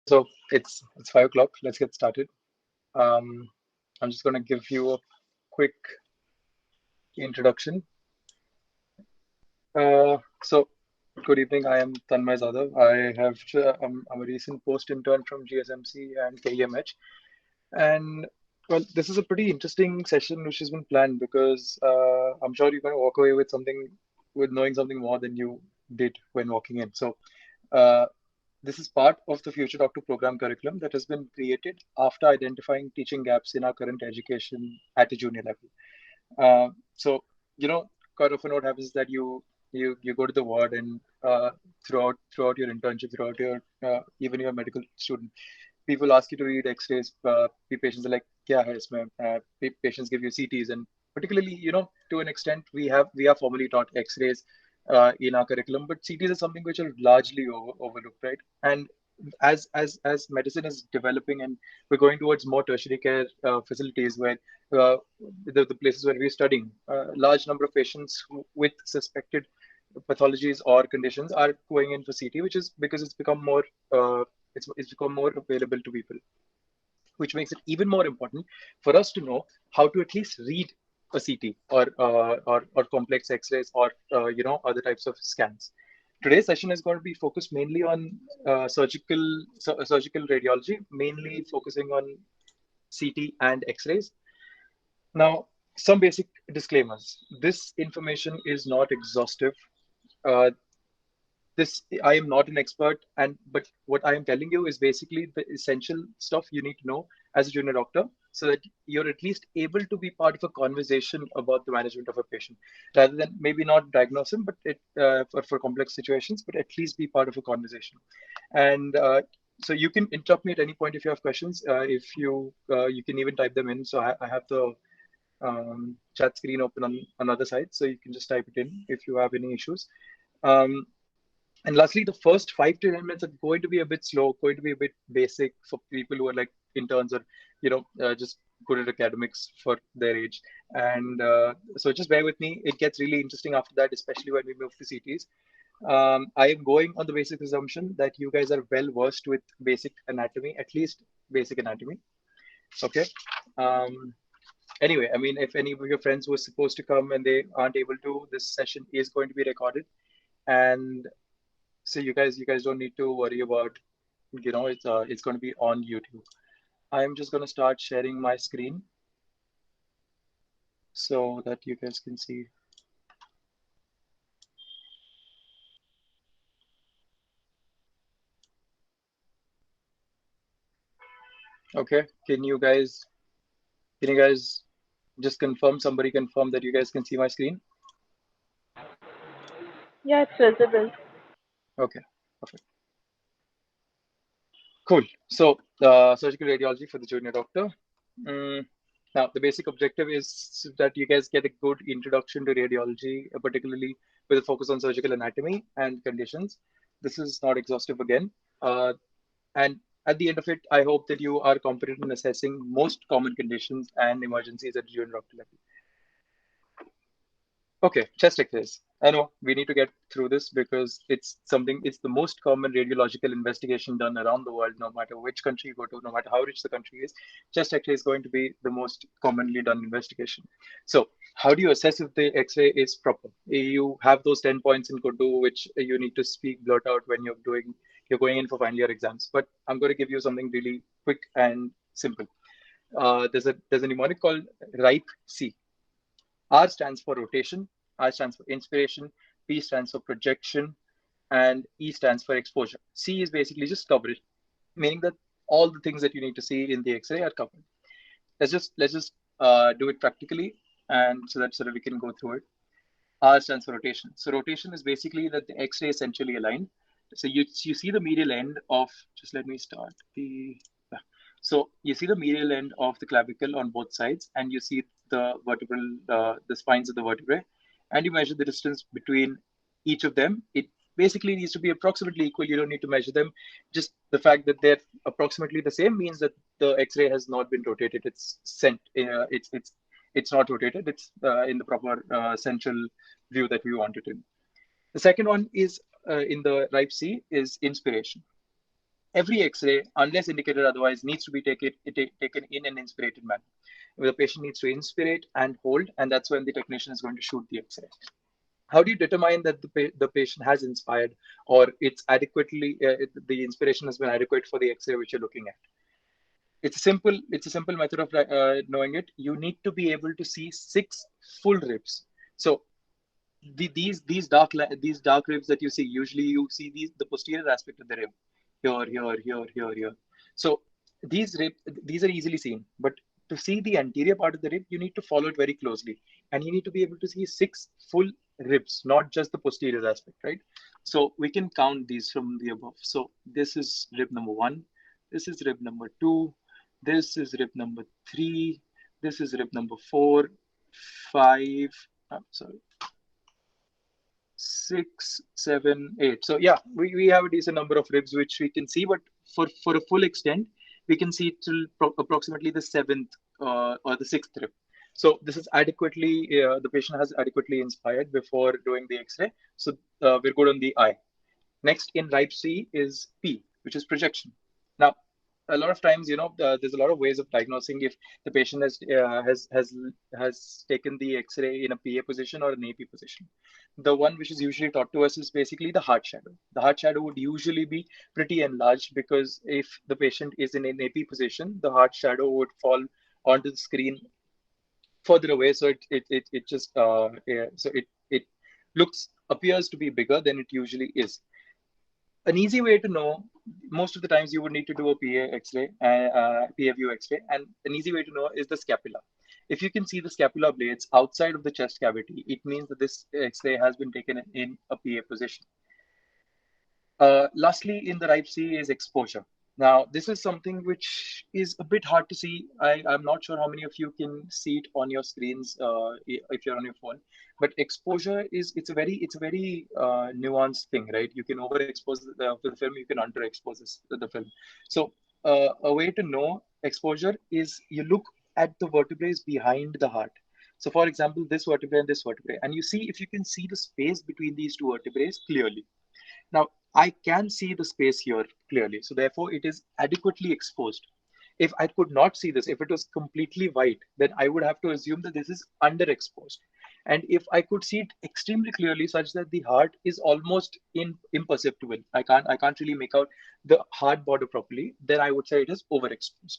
So it's 5 o'clock. Let's get started. Um, I'm just going to give you a quick introduction. So good evening. I am Tanmay Jadhav. I'm a recent post intern from GSMC and KEMH, and well, this is a pretty interesting session which has been planned because I'm sure you're going to walk away with knowing something more than you did when walking in. So. Uh, This is part of the Future Doctor program curriculum that has been created after identifying teaching gaps in our current education at a junior level. So, you know, quite often what happens is that you go to the ward and throughout your internship, throughout your even your medical student, people ask you to read X-rays. Patients are like, "Kya hai isme?" Patients give you CTs, and particularly, to an extent, we are formally taught X-rays in our curriculum, but CTs are something which are largely overlooked, right? And as medicine is developing and we're going towards more tertiary care facilities where uh, the places where we're studying, a large number of patients with suspected pathologies or conditions are going in for CT, which is because uh, it's become more available to people, which makes it even more important for us to know how to at least read a CT or complex X-rays or other types of scans. Today's session is going to be focused mainly on surgical radiology, mainly focusing on CT and X-rays. Now, some basic disclaimers. This information is not exhaustive. Uh, this I am not an expert, and but what I am telling you is basically the essential stuff you need to know as a junior doctor, so that you're at least able to be part of a conversation about the management of a patient, rather than maybe not diagnose him, but for complex situations, but at least be part of a conversation. And so you can interrupt me at any point if you have questions. If you can even type them in. So I have the chat screen open on another side, so you can just type it in if you have any issues. Um, and lastly, the first 5 to 10 minutes are going to be a bit slow, going to be a bit basic for people who are like interns or, just good at academics for their age. And so just bear with me. It gets really interesting after that, especially when we move to CTs. I am going on the basic assumption that you guys are well versed with basic anatomy, at least basic anatomy. Okay. Um, anyway, I mean, if any of your friends were supposed to come and they aren't able to, this session is going to be recorded. And so you guys don't need to worry about, it's going to be on YouTube. I'm just going to start sharing my screen so that you guys can see. Okay, can you guys just confirm, somebody confirm that you guys can see my screen? Yeah, it's visible. Okay, perfect. Cool. So surgical radiology for the junior doctor. Mm, Now, the basic objective is that you guys get a good introduction to radiology, particularly with a focus on surgical anatomy and conditions. This is not exhaustive again. And at the end of it, I hope that you are competent in assessing most common conditions and emergencies at junior doctor level. Okay, chest X-rays. I know we need to get through this because it's the most common radiological investigation done around the world, no matter which country you go to, no matter how rich the country is. Chest X-ray is going to be the most commonly done investigation. So, how do you assess if the X-ray is proper? You have those 10 points in Kudu, which you need to blurt out when you're going in for final year exams. But I'm going to give you something really quick and simple. There's a mnemonic called RIPE-C. R stands for rotation, I stands for inspiration, P stands for projection, and E stands for exposure. C is basically just coverage, meaning that all the things that you need to see in the X-ray are covered. Let's just do it practically, and so that we can go through it. R stands for rotation. So rotation is basically that the X-ray is centrally aligned. So you see the medial end of, just let me start the yeah. So you see the medial end of the clavicle on both sides, and you see the spines of the vertebrae, and you measure the distance between each of them. It basically needs to be approximately equal. You don't need to measure them. Just the fact that they're approximately the same means that the X-ray has not been rotated. It's sent. It's not rotated. It's in the proper central view that we want it in. The second one is in the RIPE-C is inspiration. Every X-ray, unless indicated otherwise, needs to be taken in an inspirated manner. The patient needs to inspirate and hold, and that's when the technician is going to shoot the X-ray. How do you determine that the patient has inspired, or it's adequately the inspiration has been adequate for the X-ray which you're looking at? It's a simple method of knowing it. You need to be able to see 6 full ribs. So these dark ribs that you see, usually you see the posterior aspect of the rib, here. So these are easily seen, but to see the anterior part of the rib, you need to follow it very closely, and you need to be able to see 6 full ribs, not just the posterior aspect, right? So we can count these from the above. So this is rib number 1, this is rib number 2, this is rib number 3, this is rib number 4, 5. I'm sorry. 6, 7, 8. So yeah, we have a decent number of ribs which we can see, but for a full extent, we can see till approximately the 7th or the 6th rib. So this is adequately, the patient has adequately inspired before doing the X-ray. So we're good on the I. Next in RIPE C is P, which is projection. Now, a lot of times, there's a lot of ways of diagnosing if the patient has taken the X-ray in a PA position or an AP position. The one which is usually taught to us is basically the heart shadow. The heart shadow would usually be pretty enlarged, because if the patient is in an AP position, the heart shadow would fall onto the screen further away, so it just so it appears to be bigger than it usually is. An easy way to know, most of the times you would need to do a PA X-ray, PA view X-ray, and an easy way to know is the scapula. If you can see the scapula blades outside of the chest cavity, it means that this X-ray has been taken in a PA position. Lastly, in the RIPE C is exposure. Now, this is something which is a bit hard to see. I'm not sure how many of you can see it on your screens if you're on your phone. But exposure it's a very nuanced thing, right? You can overexpose the film, you can underexpose the film. So a way to know exposure is you look at the vertebrae behind the heart. So, for example, this vertebrae and this vertebrae, and you see if you can see the space between these two vertebrae clearly. Now, I can see the space here clearly, so therefore it is adequately exposed. If I could not see this, if it was completely white, then I would have to assume that this is underexposed. And if I could see it extremely clearly, such that the heart is almost imperceptible, I can't really make out the heart border properly, then I would say it is overexposed.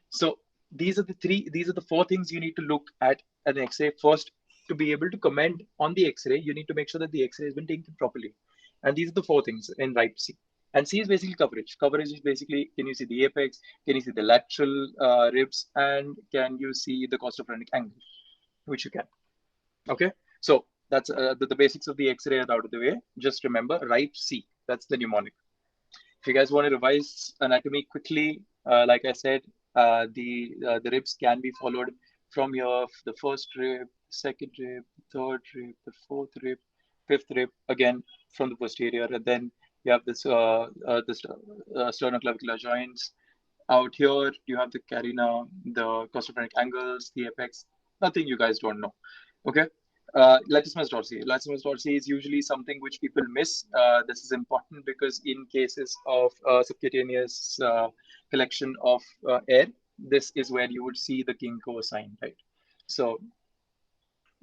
So these are the 4 things you need to look at an X-ray. First, to be able to comment on the X-ray, you need to make sure that the X-ray has been taken properly. And these are the 4 things in RIPE C. And C is basically coverage. Coverage is basically, can you see the apex? Can you see the lateral ribs? And can you see the costophrenic angle? Which you can. Okay. So that's the basics of the X-ray are out of the way. Just remember RIPE C. That's the mnemonic. If you guys want to revise anatomy quickly, like I said, the ribs can be followed from the first rib, second rib, third rib, the fourth rib, fifth rib, again from the posterior, and then you have this sternoclavicular joints. Out here, you have the carina, the costophrenic angles, the apex. Nothing you guys don't know. Okay. Latissimus dorsi. Latissimus dorsi is usually something which people miss. This is important because in cases of subcutaneous collection of air, this is where you would see the Ginkgo sign, right? So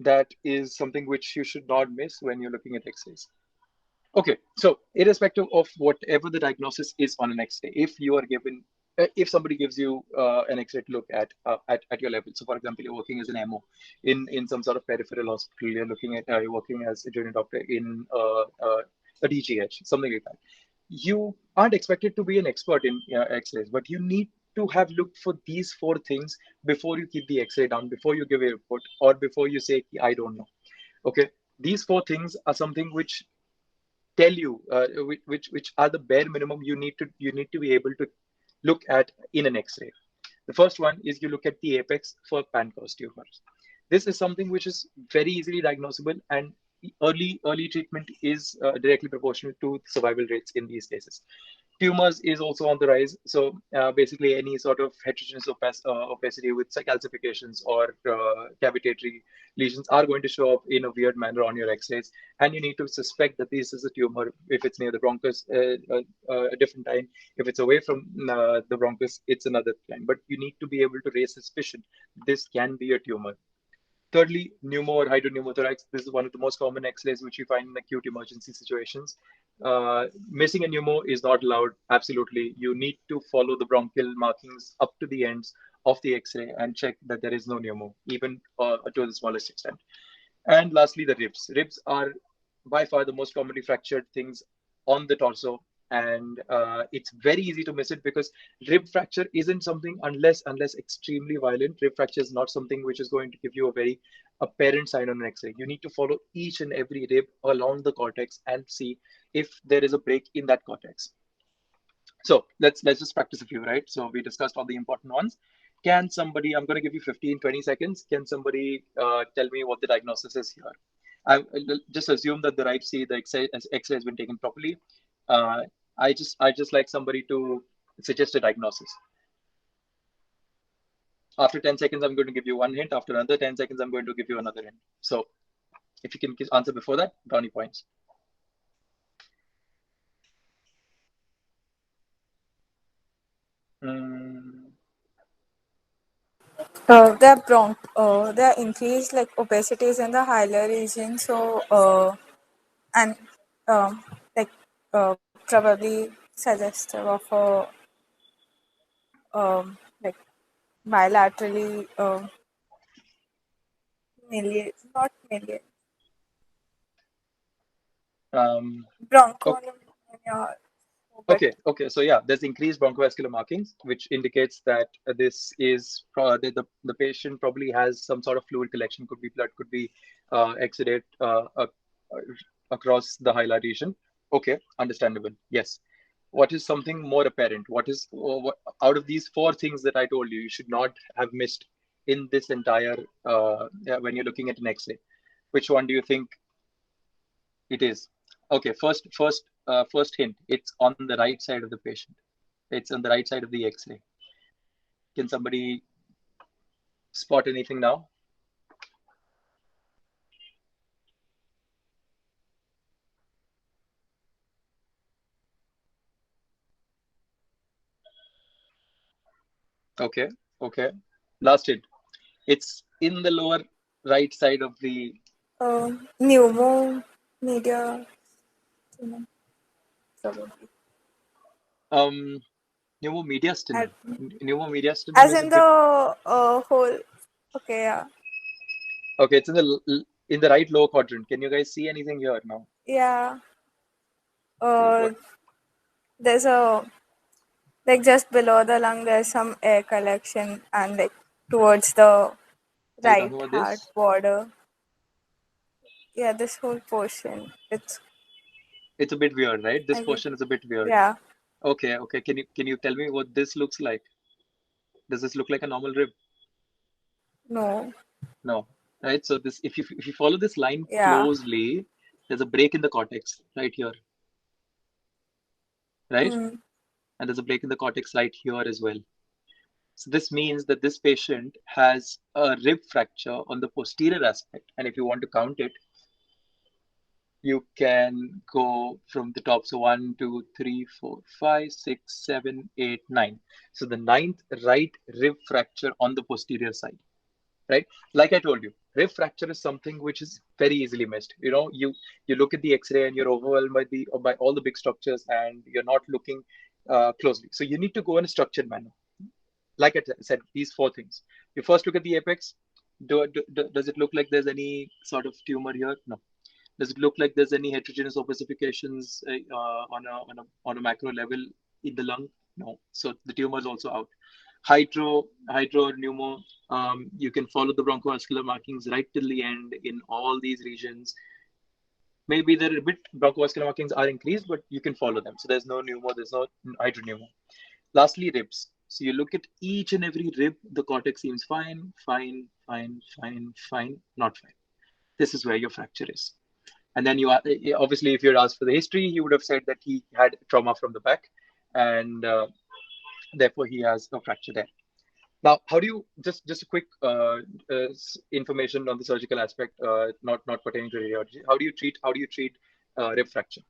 that is something which you should not miss when you're looking at X-rays. Okay, so irrespective of whatever the diagnosis is on an X-ray, if you are given, if somebody gives you an X-ray to look at your level, so for example, you're working as an MO in some sort of peripheral hospital, you're working as a junior doctor in a DGH, something like that. You aren't expected to be an expert in X-rays, but you need to have looked for these 4 things before you keep the X-ray down, before you give a report, or before you say, I don't know. Okay, these 4 things are something which tell you which are the bare minimum you need to be able to look at in an X-ray. The first one is you look at the apex for pancreas tumors. This is something which is very easily diagnosable, and early treatment is directly proportional to survival rates in these cases. Tumors is also on the rise. So basically, any sort of heterogeneous opacity with calcifications or cavitatory lesions are going to show up in a weird manner on your X-rays, and you need to suspect that this is a tumor if it's near the bronchus, a different time. If it's away from the bronchus, it's another kind. But you need to be able to raise suspicion. This can be a tumor. Thirdly, pneumo or hydropneumothorax. This is one of the most common X-rays which you find in acute emergency situations. Missing a pneumo is not allowed. Absolutely, you need to follow the bronchial markings up to the ends of the X-ray and check that there is no pneumo, even to the smallest extent. And lastly, the ribs. Ribs are by far the most commonly fractured things on the torso, and it's very easy to miss it because rib fracture isn't something unless extremely violent. Rib fracture is not something which is going to give you a very apparent sign on an X-ray. You need to follow each and every rib along the cortex and see if there is a break in that cortex. So let's just practice a few, right? So we discussed all the important ones. Can somebody, I'm going to give you 15, 20 seconds. Can somebody tell me what the diagnosis is here? I'll just assume that the right C, the X-ray has been taken properly. I just like somebody to suggest a diagnosis. After 10 seconds, I'm going to give you one hint. After another 10 seconds, I'm going to give you another hint. So if you can answer before that, brownie points. There are increased like obesities in the hilar region. So and like probably suggestive of a like bilaterally million, not million, Um, bronchopneumonia. But okay. So yeah, there's increased bronchoascular markings, which indicates that this is the patient probably has some sort of fluid collection. Could be blood, could be exudate across the hilar region. Okay, understandable. Yes. What is something more apparent? What is out of these four things that I told you, you should not have missed in this entire when you're looking at an X-ray? Which one do you think it is? Okay, first hint. It's on the right side of the patient. It's on the right side of the X-ray. Can somebody spot anything now? Okay, okay. Last hint. It's in the lower right side of the pneumonia, probably. um pneumomediastinum. At, Pneumomediastinum as is a in bit the whole. Okay, yeah, okay. It's in the right lower quadrant. Can you guys see anything here now? yeah. What? There's a like just below the lung. There's some air collection, and like towards the Are you talking right about heart this? border. Yeah, this whole portion. It's It's a bit weird, right? This I guess. portion is a bit weird. Yeah. Okay. Can you tell me what this looks like? Does this look like a normal rib? No. No, right? So this, if you follow this line Yeah. closely, there's a break in the cortex right here, right? Mm. And there's a break in the cortex right here as well. So this means that this patient has a rib fracture on the posterior aspect, and if you want to count it, you can go from the top. So 1, 2, 3, 4, 5, 6, 7, 8, 9. So the ninth right rib fracture on the posterior side, right? Like I told you, rib fracture is something which is very easily missed. You look at the X-ray and you're overwhelmed by all the big structures, and you're not looking closely. So you need to go in a structured manner. Like I said, these four things. You first look at the apex. Does it look like there's any sort of tumor here? No. Does it look like there's any heterogeneous opacifications on a macro level in the lung? No. So the tumor is also out. Hydro pneumo. You can follow the bronchoascular markings right till the end in all these regions. Maybe the bronchoascular markings are increased, but you can follow them. So there's no pneumo, there's no hydropneumo. Lastly, ribs. So you look at each and every rib, the cortex seems fine, not fine. This is where your fracture is. And then you are obviously, if you're asked for the history, he would have said that he had trauma from the back. and therefore he has a fracture there. Now, how do you just a quick information on the surgical aspect, not pertaining to radiology? How do you treat rib fracture?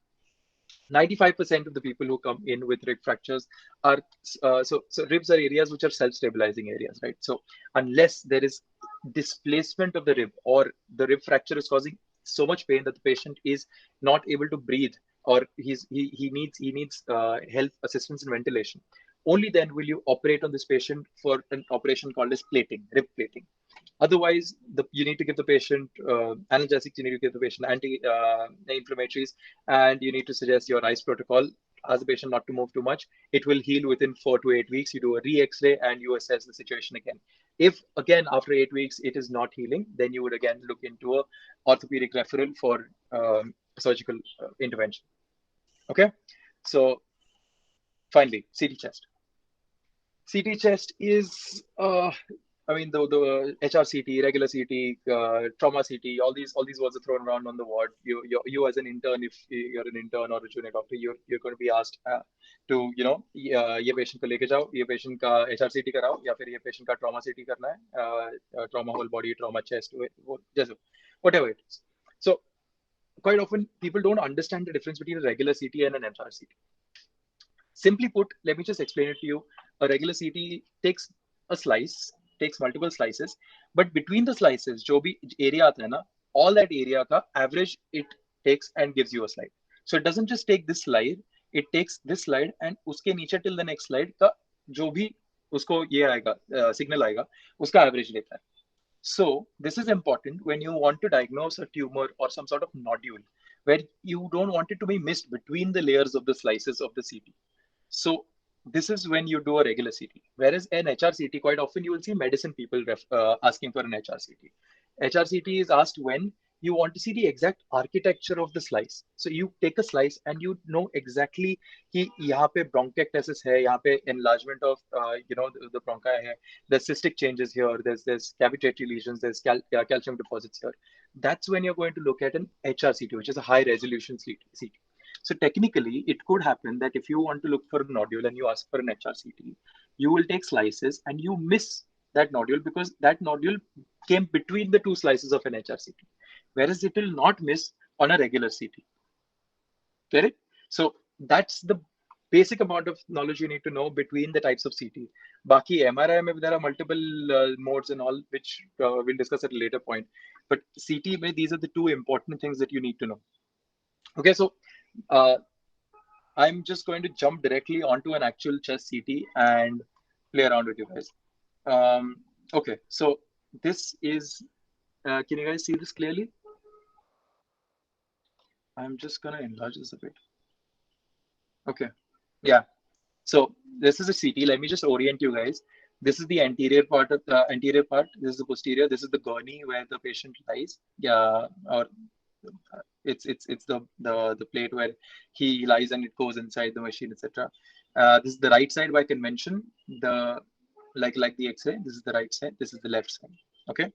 95% of the people who come in with rib fractures are so ribs are areas which are self-stabilizing areas, right? So unless there is displacement of the rib, or the rib fracture is causing so much pain that the patient is not able to breathe, or he needs health assistance and ventilation, only then will you operate on this patient for an operation called as plating, rib plating. Otherwise, you need to give the patient analgesics, you need to give the patient anti-inflammatories, and you need to suggest your ICE protocol. Ask the patient not to move too much. It will heal within 4 to 8 weeks. You do a re-X-ray and you assess the situation again. If again after 8 weeks it is not healing, then you would again look into a orthopedic referral for surgical intervention. Okay, so finally, CT chest. CT chest is I mean, the HRCT, regular CT, trauma CT, all these words are thrown around on the ward. You as an intern, if you're an intern or a junior doctor, you're going to be asked to ये patient को लेके जाओ, ये patient का HRCT कराओ, या फिर ये patient का trauma CT करना है, trauma whole body, trauma chest, whatever it is. So quite often people don't understand the difference between a regular CT and an HRCT. Simply put, let me just explain it to you. A regular CT takes a slice, takes multiple slices, but between the slices, जो भी area आता है ना, all that area का average it takes and gives you a slide. So it doesn't just take this slide, it takes this slide and उसके नीचे till the next slide का जो भी उसको ये आएगा signal आएगा, उसका average लेता है. So this is important when you want to diagnose a tumor or some sort of nodule, where you don't want it to be missed between the layers of the slices of the CT. So this is when you do a regular CT. Whereas an HRCT, quite often you will see medicine people asking for an HRCT. HRCT is asked when you want to see the exact architecture of the slice. So you take a slice and you know exactly कि यहाँ पे bronchiectasis है, यहाँ पे enlargement of the bronchi है, there's cystic changes here, there's cavitatory lesions, there's calcium deposits here. That's when you're going to look at an HRCT, which is a high resolution CT. So technically, it could happen that if you want to look for a nodule and you ask for an HRCT, you will take slices and you miss that nodule because that nodule came between the two slices of an HRCT, whereas it will not miss on a regular CT. Get it? So that's the basic amount of knowledge you need to know between the types of CT. Baki MRI, there are multiple modes and all, which we'll discuss at a later point. But CT, these are the two important things that you need to know. Okay, so I'm just going to jump directly onto an actual chest CT and play around with you guys. Okay, so this is, can you guys see this clearly? I'm just gonna enlarge this a bit. Okay, yeah. So this is a CT. Let me just orient you guys. This is the anterior part of the anterior part. This is the posterior. This is the gurney where the patient lies. Yeah, or it's the plate where he lies and it goes inside the machine, etc. This is the right side by convention. The like the X-ray. This is the right side. This is the left side. Okay.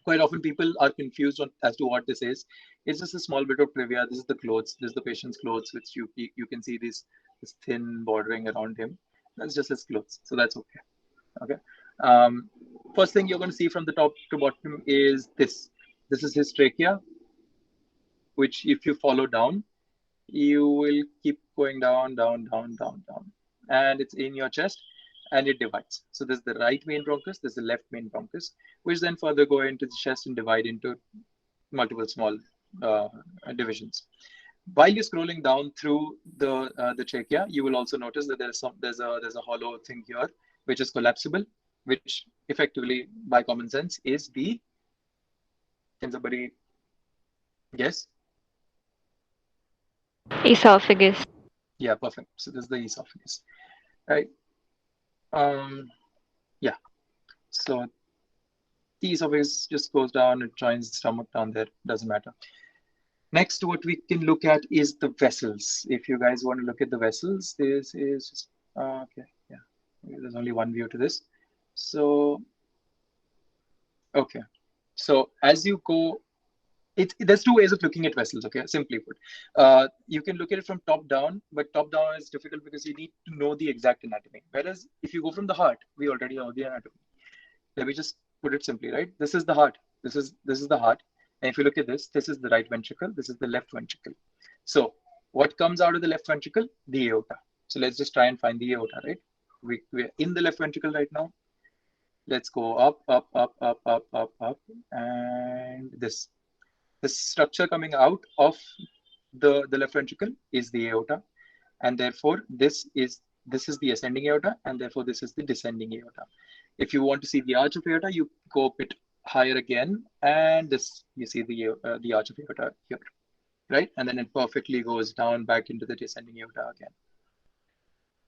Quite often people are confused as to what this is. It's just a small bit of trivia. This is the clothes. This is the patient's clothes, which you can see this thin bordering around him. That's just his clothes. So that's okay. Okay. First thing you're going to see from the top to bottom is this. This is his trachea, which if you follow down, you will keep going down, down, down, down, down. And it's in your chest and it divides. So there's the right main bronchus, there's the left main bronchus, which then further go into the chest and divide into multiple small divisions. While you're scrolling down through the trachea, you will also notice that there's a hollow thing here, which is collapsible, which effectively, by common sense, is the. Can somebody guess? Esophagus. Yeah, perfect. So this is the esophagus, right? Yeah. So the esophagus just goes down, it joins the stomach down there. Doesn't matter. Next, what we can look at is the vessels. If you guys want to look at the vessels, this is just okay. Yeah, there's only one view to this. So okay. So as you go There's two ways of looking at vessels, okay, simply put. You can look at it from top down, but top down is difficult because you need to know the exact anatomy. Whereas if you go from the heart, we already know the anatomy. Let me just put it simply, right? This is the heart. This is the heart. And if you look at this is the right ventricle, this is the left ventricle. So what comes out of the left ventricle? The aorta. So let's just try and find the aorta, right? We're in the left ventricle right now. Let's go up, up, up, up, up, up, up, and this structure coming out of the left ventricle is the aorta, and therefore this is the ascending aorta, and therefore this is the descending aorta. If you want to see the arch of aorta, you go a bit higher again, and this you see the arch of aorta here, right? And then it perfectly goes down back into the descending aorta again.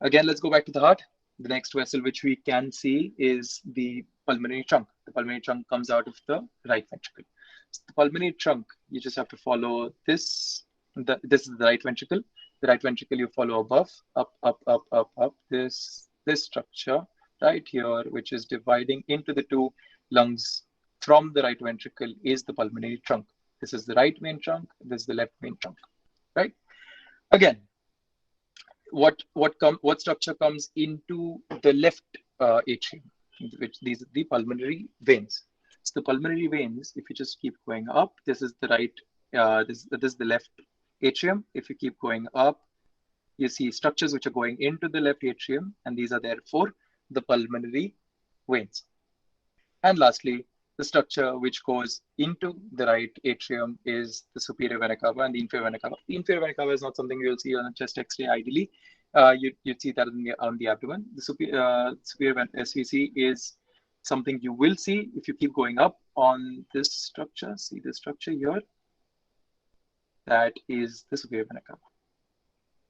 Again, let's go back to the heart. The next vessel which we can see is the pulmonary trunk. The pulmonary trunk comes out of the right ventricle. So the pulmonary trunk, you just have to follow this. This is the right ventricle. The right ventricle you follow above, up, up, up, up, up. This structure right here, which is dividing into the two lungs from the right ventricle, is the pulmonary trunk. This is the right main trunk. This is the left main trunk, right? Again, what structure comes into the left atrium, which these are the pulmonary veins. So the pulmonary veins, if you just keep going up, this is the right, this is the left atrium. If you keep going up, you see structures which are going into the left atrium, and these are therefore the pulmonary veins. And lastly, the structure which goes into the right atrium is the superior vena cava and the inferior vena cava. The inferior vena cava is not something you'll see on a chest X-ray ideally. You'd see that on the abdomen. The superior vena SVC is something you will see if you keep going up on this structure. See this structure here? That is the superior vena cava,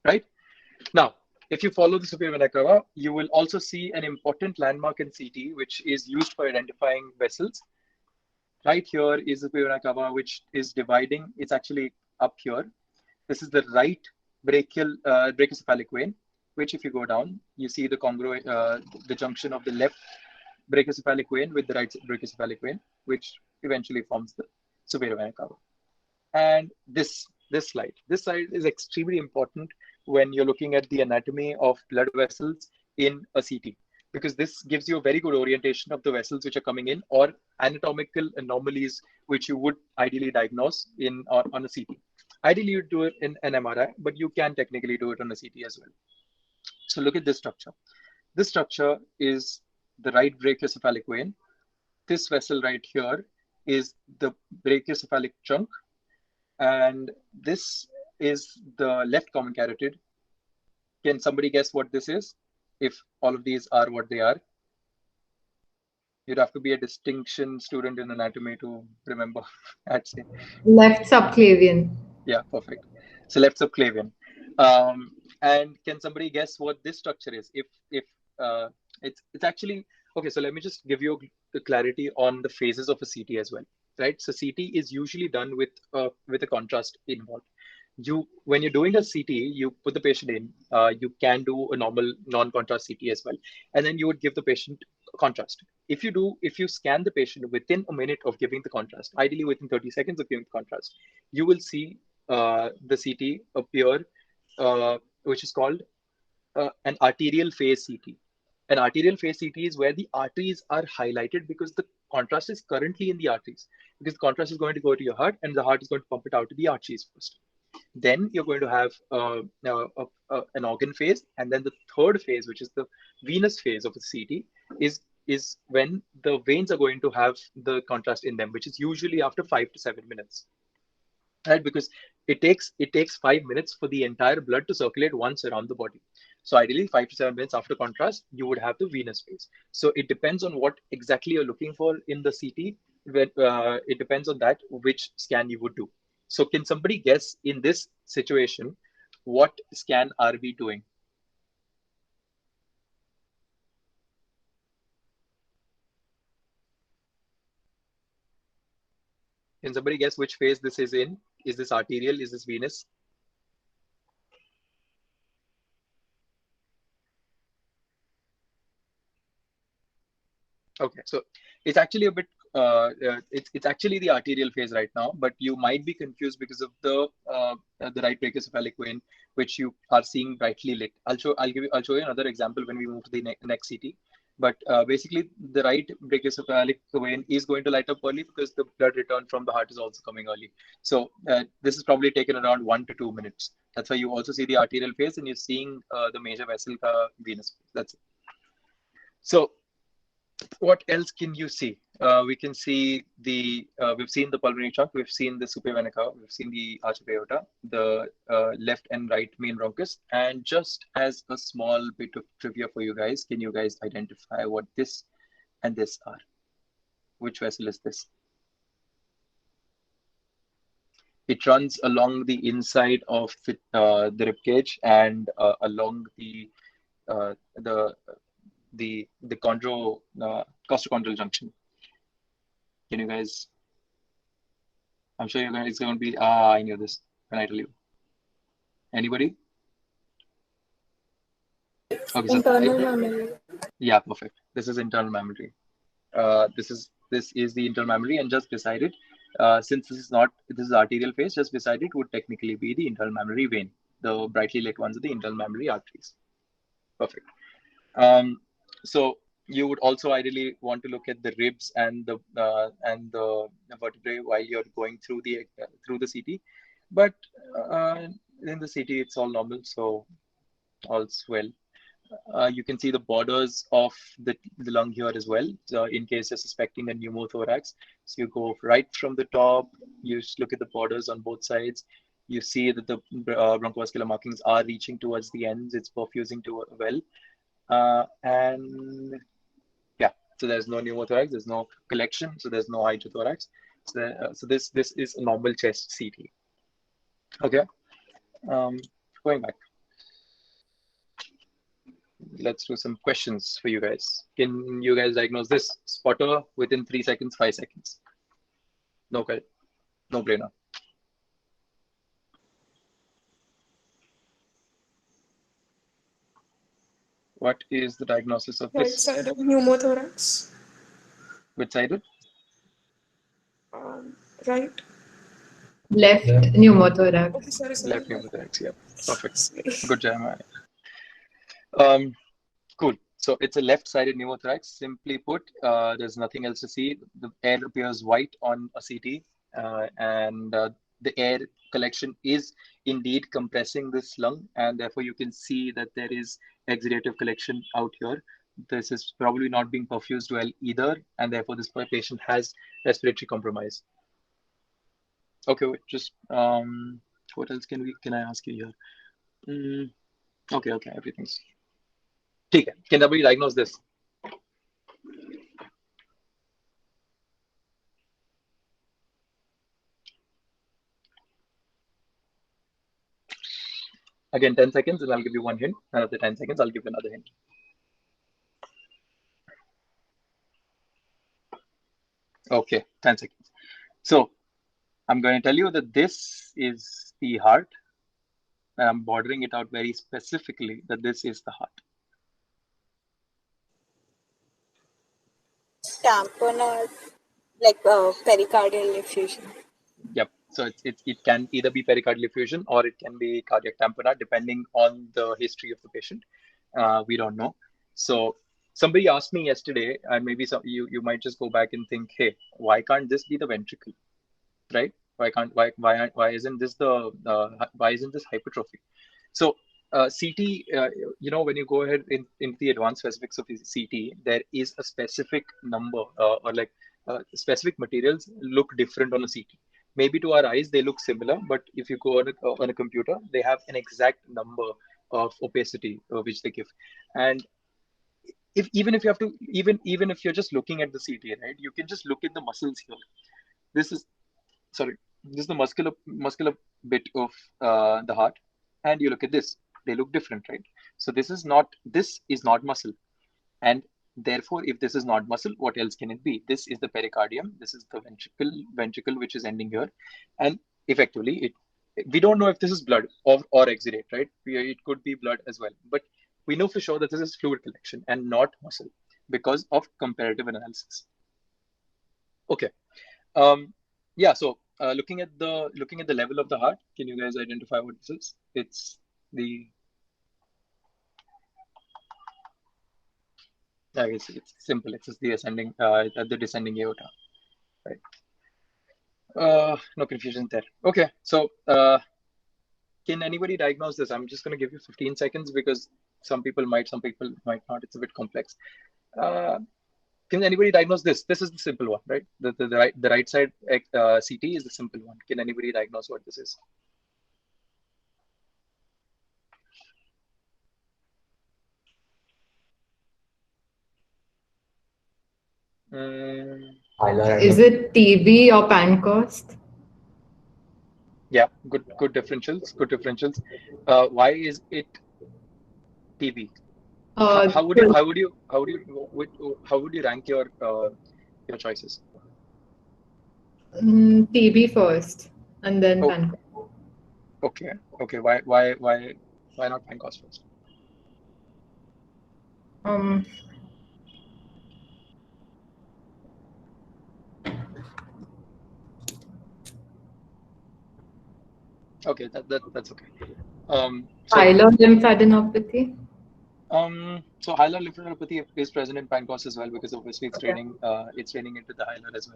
right? Now, if you follow the superior vena cava, you will also see an important landmark in CT, which is used for identifying vessels. Right here is the superior vena cava, which is dividing. It's actually up here. This is the right brachiocephalic vein, which if you go down, you see the junction of the left brachiocephalic vein with the right brachiocephalic vein, which eventually forms the superior vena cava. And this slide is extremely important when you're looking at the anatomy of blood vessels in a CT, because this gives you a very good orientation of the vessels which are coming in, or anatomical anomalies which you would ideally diagnose on a CT. Ideally, you do it in an MRI, but you can technically do it on a CT as well. So look at this structure. This structure is the right brachiocephalic vein. This vessel right here is the brachiocephalic trunk, and this is the left common carotid. Can somebody guess what this is? If all of these are what they are, you'd have to be a distinction student in anatomy to remember. I'd say Left subclavian. yeah, perfect. So left subclavian. And can somebody guess what this structure is? If it's actually okay. So let me just give you the clarity on the phases of a CT as well, right? So CT is usually done with a contrast involved. When you're doing a CT, you put the patient in. You can do a normal non-contrast CT as well, and then you would give the patient contrast. If you scan the patient within a minute of giving the contrast, ideally within 30 seconds of giving the contrast, you will see the CT appear, which is called an arterial phase CT. An arterial phase CT is where the arteries are highlighted because the contrast is currently in the arteries, because the contrast is going to go to your heart and the heart is going to pump it out to the arteries first. Then you're going to have an organ phase, and then the third phase, which is the venous phase of the CT, is when the veins are going to have the contrast in them, which is usually after 5 to 7 minutes, right? Because it takes 5 minutes for the entire blood to circulate once around the body. So ideally 5 to 7 minutes after contrast, you would have the venous phase. So it depends on what exactly you're looking for in the CT. It depends on that which scan you would do. So can somebody guess in this situation, what scan are we doing? Can somebody guess which phase this is in? Is this arterial? Is this venous? Okay, so it's actually a bit it's actually the arterial phase right now, but you might be confused because of the right brachiocephalic vein, which you are seeing brightly lit. I'll show you another example when we move to the next CT. But basically, the right brachiocephalic vein is going to light up early because the blood return from the heart is also coming early. So this is probably taken around 1 to 2 minutes. That's why you also see the arterial phase, and you're seeing the major vessel venous. That's it. So what else can you see? We can see we've seen the pulmonary trunk, we've seen the supra vena cava, we've seen the arch of aorta, the left and right main bronchus. And just as a small bit of trivia for you guys, can you guys identify what this and this are? Which vessel is this? It runs along the inside of the rib cage and along the costochondral junction. Can you guys? I'm sure you're going. It's going to be I knew this when I tell you. Anybody? Okay, so Internal mammary. yeah, perfect. This is internal mammary. This is the internal mammary, and just beside it, since this is arterial phase, just beside it would technically be the internal mammary vein. The brightly lit ones are the internal mammary arteries. Perfect. So you would also ideally want to look at the ribs and the vertebrae while you're going through the CT, but in the CT it's all normal, so all's well. You can see the borders of the lung here as well. So in case you're suspecting a pneumothorax, so you go right from the top, you look at the borders on both sides. You see that the bronchovascular markings are reaching towards the ends. It's perfusing to well. And yeah, so there's no pneumothorax, there's no collection, so there's no hydrothorax. So this is a normal chest CT. Okay, going back. Let's do some questions for you guys. Can you guys diagnose this? Spotter within 3 seconds, 5 seconds. No brainer. What is the diagnosis of Right this? side of pneumothorax. Which sided? Right. Left pneumothorax. Okay, sorry. Left pneumothorax. Yeah, perfect. Sorry. Good job. Cool. So it's a left-sided pneumothorax. Simply put, there's nothing else to see. The air appears white on a CT, and the air collection is indeed compressing this lung, and therefore you can see that there is exudative collection out here. This is probably not being perfused well either, and therefore this patient has respiratory compromise. Okay, wait, just what else can I ask you here? Okay, everything's. Okay, can somebody diagnose this? Again, 10 seconds, and I'll give you one hint. Another 10 seconds, I'll give you another hint. Okay, 10 seconds. So I'm going to tell you that this is the heart, and I'm bordering it out very specifically that this is the heart. Tamponade, like pericardial effusion. Yep. So it can either be pericardial effusion or it can be cardiac tamponade, depending on the history of the patient. We don't know. So somebody asked me yesterday, and maybe you might just go back and think, hey, why can't this be the ventricle, right? Why isn't this hypertrophy? So CT, when you go ahead into the advanced specifics of CT, there is a specific number or like specific materials look different on a CT. Maybe to our eyes they look similar, but if you go on a computer, they have an exact number of opacity which they give. And even if you're just looking at the CT, right, you can just look at the muscles here. This is the muscular bit of the heart, and you look at this. They look different, right? So this is not muscle, and therefore, if this is not muscle, what else can it be? This is the pericardium. This is the ventricle which is ending here, and effectively, we don't know if this is blood or exudate, right? It could be blood as well, but we know for sure that this is fluid collection and not muscle because of comparative analysis. Okay. Yeah. So looking at the level of the heart, can you guys identify what this is? It's the I guess it's simple. It's just the ascending, the descending aorta, right? No confusion there. Okay. So can anybody diagnose this? I'm just going to give you 15 seconds because some people might not. It's a bit complex. Can anybody diagnose this? This is the simple one, right? The right side CT is the simple one. Can anybody diagnose what this is? Is it TB or pancreas? Yeah, good differentials. Good differentials. Why is it TB? How would you rank your choices? TB first, and then Oh, pancreas. okay. Why not pancreas first? Okay, that's okay. So Hilar lymphadenopathy. So hilar lymphadenopathy is present in pancreas as well because obviously it's draining into the hilar as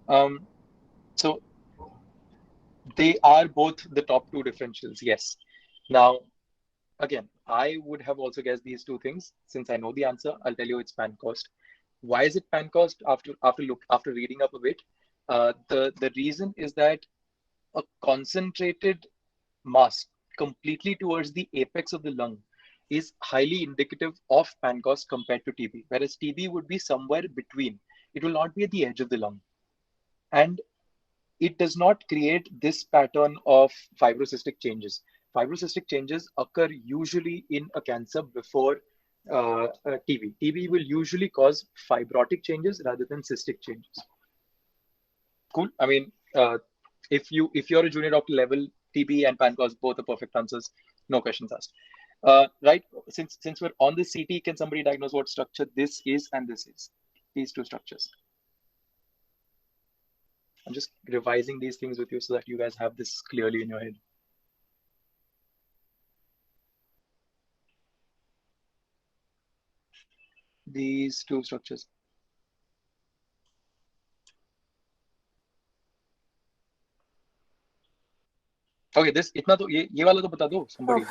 well. So they are both the top two differentials. Yes. Now, again, I would have also guessed these two things. Since I know the answer, I'll tell you it's pancreas. Why is it pancreas? After reading up a bit, the reason is that a concentrated mass completely towards the apex of the lung is highly indicative of pancreas compared to TB, whereas TB would be somewhere between. It will not be at the edge of the lung. And it does not create this pattern of fibrocystic changes. Fibrocystic changes occur usually in a cancer before TB. TB will usually cause fibrotic changes rather than cystic changes. Cool. I mean, if you're a junior doctor level, TB and pancreas both are perfect answers. No questions asked. Right. Since we're on the CT, can somebody diagnose what structure this is and this is? These two structures. I'm just revising these things with you so that you guys have this clearly in your head. These two structures. Okay, this itna to ye wala to bata do somebody.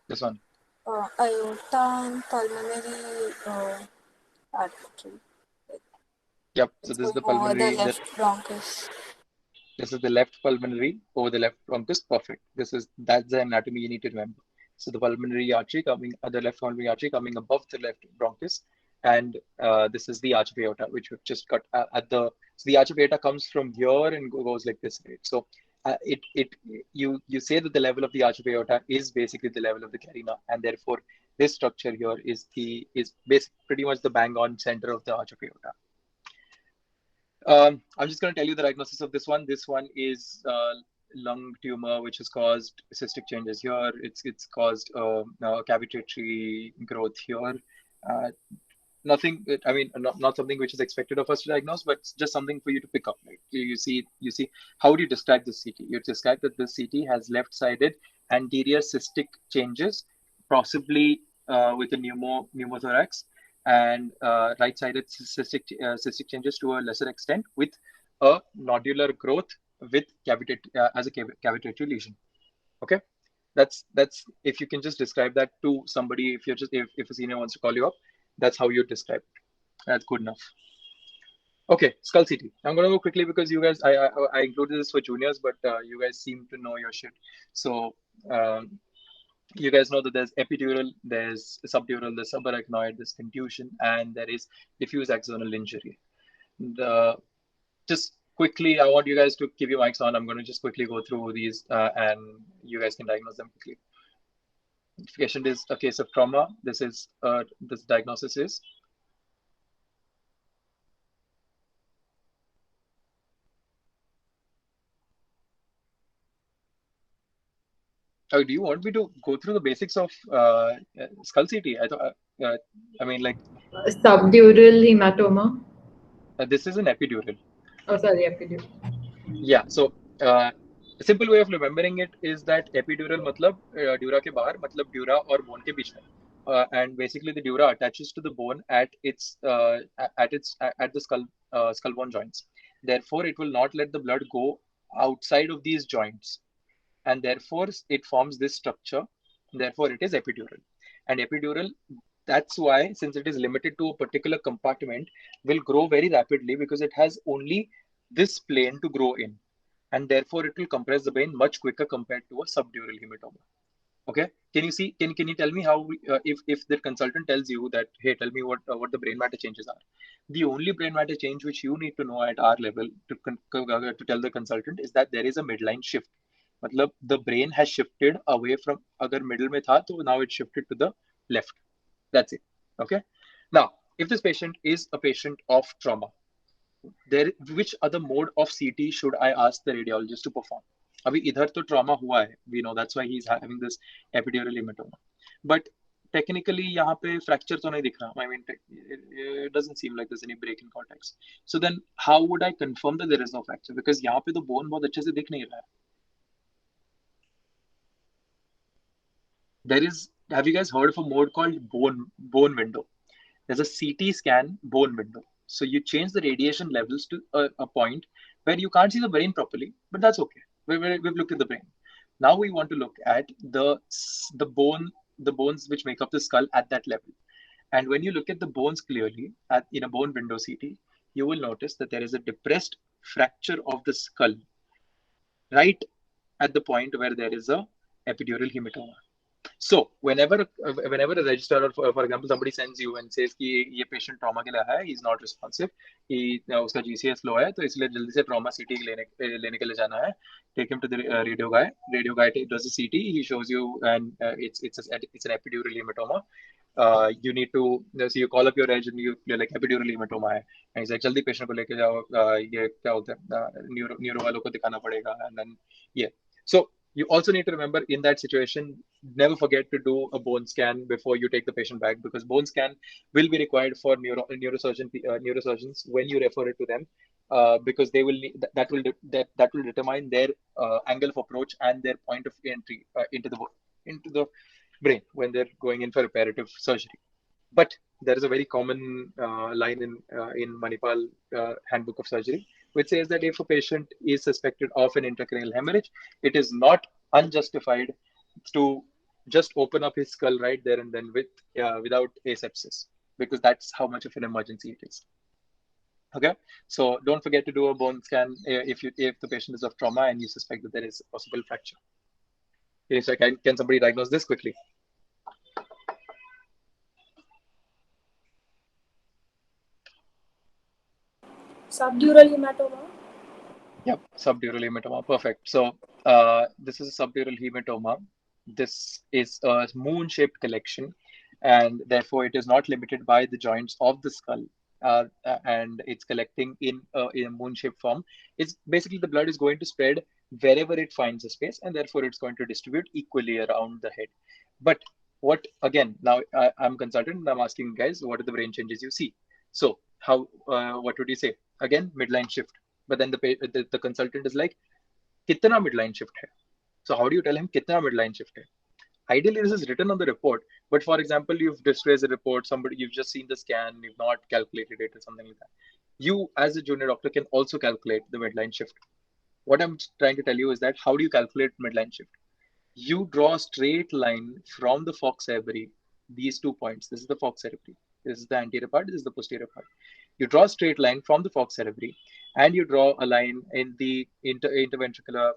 This one. Aorta and pulmonary artery. Yep. So this is the pulmonary. The left bronchus. This is the left pulmonary over the left bronchus. Perfect. That's the anatomy you need to remember. So the pulmonary artery coming, the left pulmonary artery coming above the left bronchus, and this is the arch of aorta, which we've just cut at the. So the arch of aorta comes from here and goes like this, right? So you say that the level of the arch of aorta is basically the level of the carina, and therefore this structure here is pretty much the bang on center of the arch of aorta. I'm just going to tell you the diagnosis of this one. This one is lung tumor, which has caused cystic changes here. It's caused cavitary growth here. Nothing. I mean, not something which is expected of us to diagnose, but just something for you to pick up. Right? You see. How would you describe this CT? You describe that this CT has left-sided anterior cystic changes, possibly with a pneumothorax, and right-sided cystic changes to a lesser extent with a nodular growth with as a cavitary lesion. Okay, that's if you can just describe that to somebody, if a senior wants to call you up, that's how you describe it. That's good enough. Okay, skull CT. I'm gonna go quickly because you guys, I included this for juniors, but you guys seem to know your shit. So you guys know that there's epidural, there's subdural, there's subarachnoid, there's contusion, and there is diffuse axonal injury. And, just quickly, I want you guys to keep your mics on. I'm going to just quickly go through these and you guys can diagnose them quickly. If patient is a case of trauma, this diagnosis is. Oh, do you want me to go through the basics of skull CT? I mean, like Subdural hematoma. This is an epidural. Oh, sorry, epidural. Yeah. So a simple way of remembering it is that epidural मतलब dura के बाहर मतलब dura और bone के बीच में. And basically the dura attaches to the bone at the skull bone joints. Therefore, it will not let the blood go outside of these joints, and therefore it forms this structure. Therefore, it is epidural. And epidural, that's why, since it is limited to a particular compartment, will grow very rapidly because it has only this plane to grow in, and therefore it will compress the brain much quicker compared to a subdural hematoma. Okay, can you tell me how if the consultant tells you that, hey, tell me what the brain matter changes are, the only brain matter change which you need to know at our level to tell the consultant is that there is a midline shift. मतलब the brain has shifted away from, अगर middle में था तो now it shifted to the left. That's it. Okay. Now, if this patient is a patient of trauma, which other mode of CT should I ask the radiologist to perform? अभी इधर तो trauma हुआ है, we know that's why he's having this epidural hematoma. But technically यहाँ पे fracture तो नहीं दिख रहा. I mean, it doesn't seem like there's any break in cortex. So then how would I confirm that there is no fracture? Because यहाँ पे तो bone बहुत अच्छे से दिख नहीं रहा है. Have you guys heard of a mode called bone window? There's a CT scan bone window. So you change the radiation levels to a point where you can't see the brain properly, but that's okay. We've looked at the brain. Now we want to look at the bones which make up the skull at that level. And when you look at the bones clearly in a bone window CT, you will notice that there is a depressed fracture of the skull right at the point where there is a epidural hematoma. So whenever a registrar, or for example, somebody sends you and says कि ये patient trauma के लिए है, he is not responsive, उसका GCS low है, तो इसलिए जल्दी से trauma CT लेने के लिए जाना है. Take him to the radio guy. Radio guy does a CT. He shows you, and it's an epidural hematoma. You need to, so you call up your reg and you're like epidural hematoma है, and he's like जल्दी patient को लेके जाओ, ये क्या होता है, neuro वालों को दिखाना पड़ेगा, and then yeah. So you also need to remember in that situation, never forget to do a bone scan before you take the patient back, because bone scan will be required for neurosurgeons when you refer it to them, because they will need, that will determine their angle of approach and their point of entry into the brain when they're going in for reparative surgery. But there is a very common line in Manipal Handbook of Surgery, which says that if a patient is suspected of an intracranial hemorrhage, it is not unjustified to just open up his skull right there and then without asepsis, because that's how much of an emergency it is. Okay, so don't forget to do a bone scan if the patient is of trauma and you suspect that there is a possible fracture. Okay, so can somebody diagnose this quickly? Subdural hematoma. Yep, subdural hematoma. Perfect. So this is a subdural hematoma. This is a moon-shaped collection, and therefore it is not limited by the joints of the skull. And it's collecting in a moon-shaped form. It's basically the blood is going to spread wherever it finds a space, and therefore it's going to distribute equally around the head. But now I'm consultant and I'm asking you guys, what are the brain changes you see? So what would you say? Again, midline shift. But then the consultant is like, कितना midline shift है? So how do you tell him कितना midline shift है? Ideally, this is written on the report. But for example, you've displayed a report, you've just seen the scan, you've not calculated it or something like that. You, as a junior doctor, can also calculate the midline shift. What I'm trying to tell you is that how do you calculate midline shift? You draw a straight line from the fox cerebri, these 2 points. This is the fox cerebri. This is the anterior part. This is the posterior part. You draw a straight line from the fox cerebri, and you draw a line in the interventricular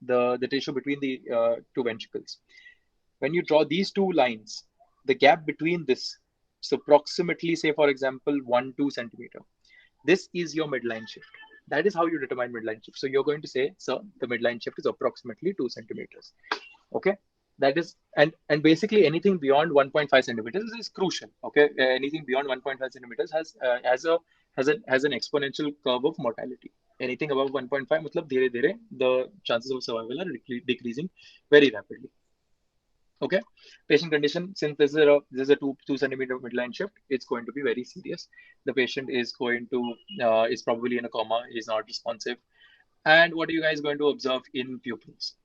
the tissue between the two ventricles. When you draw these two lines, the gap between this, so approximately, say for example, 1-2 centimeter, this is your midline shift. That is how you determine midline shift. So you're going to say, sir, the midline shift is approximately 2 centimeters. Okay, that is, and basically anything beyond 1.5 centimeters is crucial. Okay, anything beyond 1.5 centimeters has an exponential curve of mortality. Anything above 1.5, मतलब धीरे धीरे the chances of survival are decreasing very rapidly. Okay, patient condition, since this is a 2 centimeter midline shift, it's going to be very serious. The patient is going to is probably in a coma, is not responsive. And what are you guys going to observe in pupils?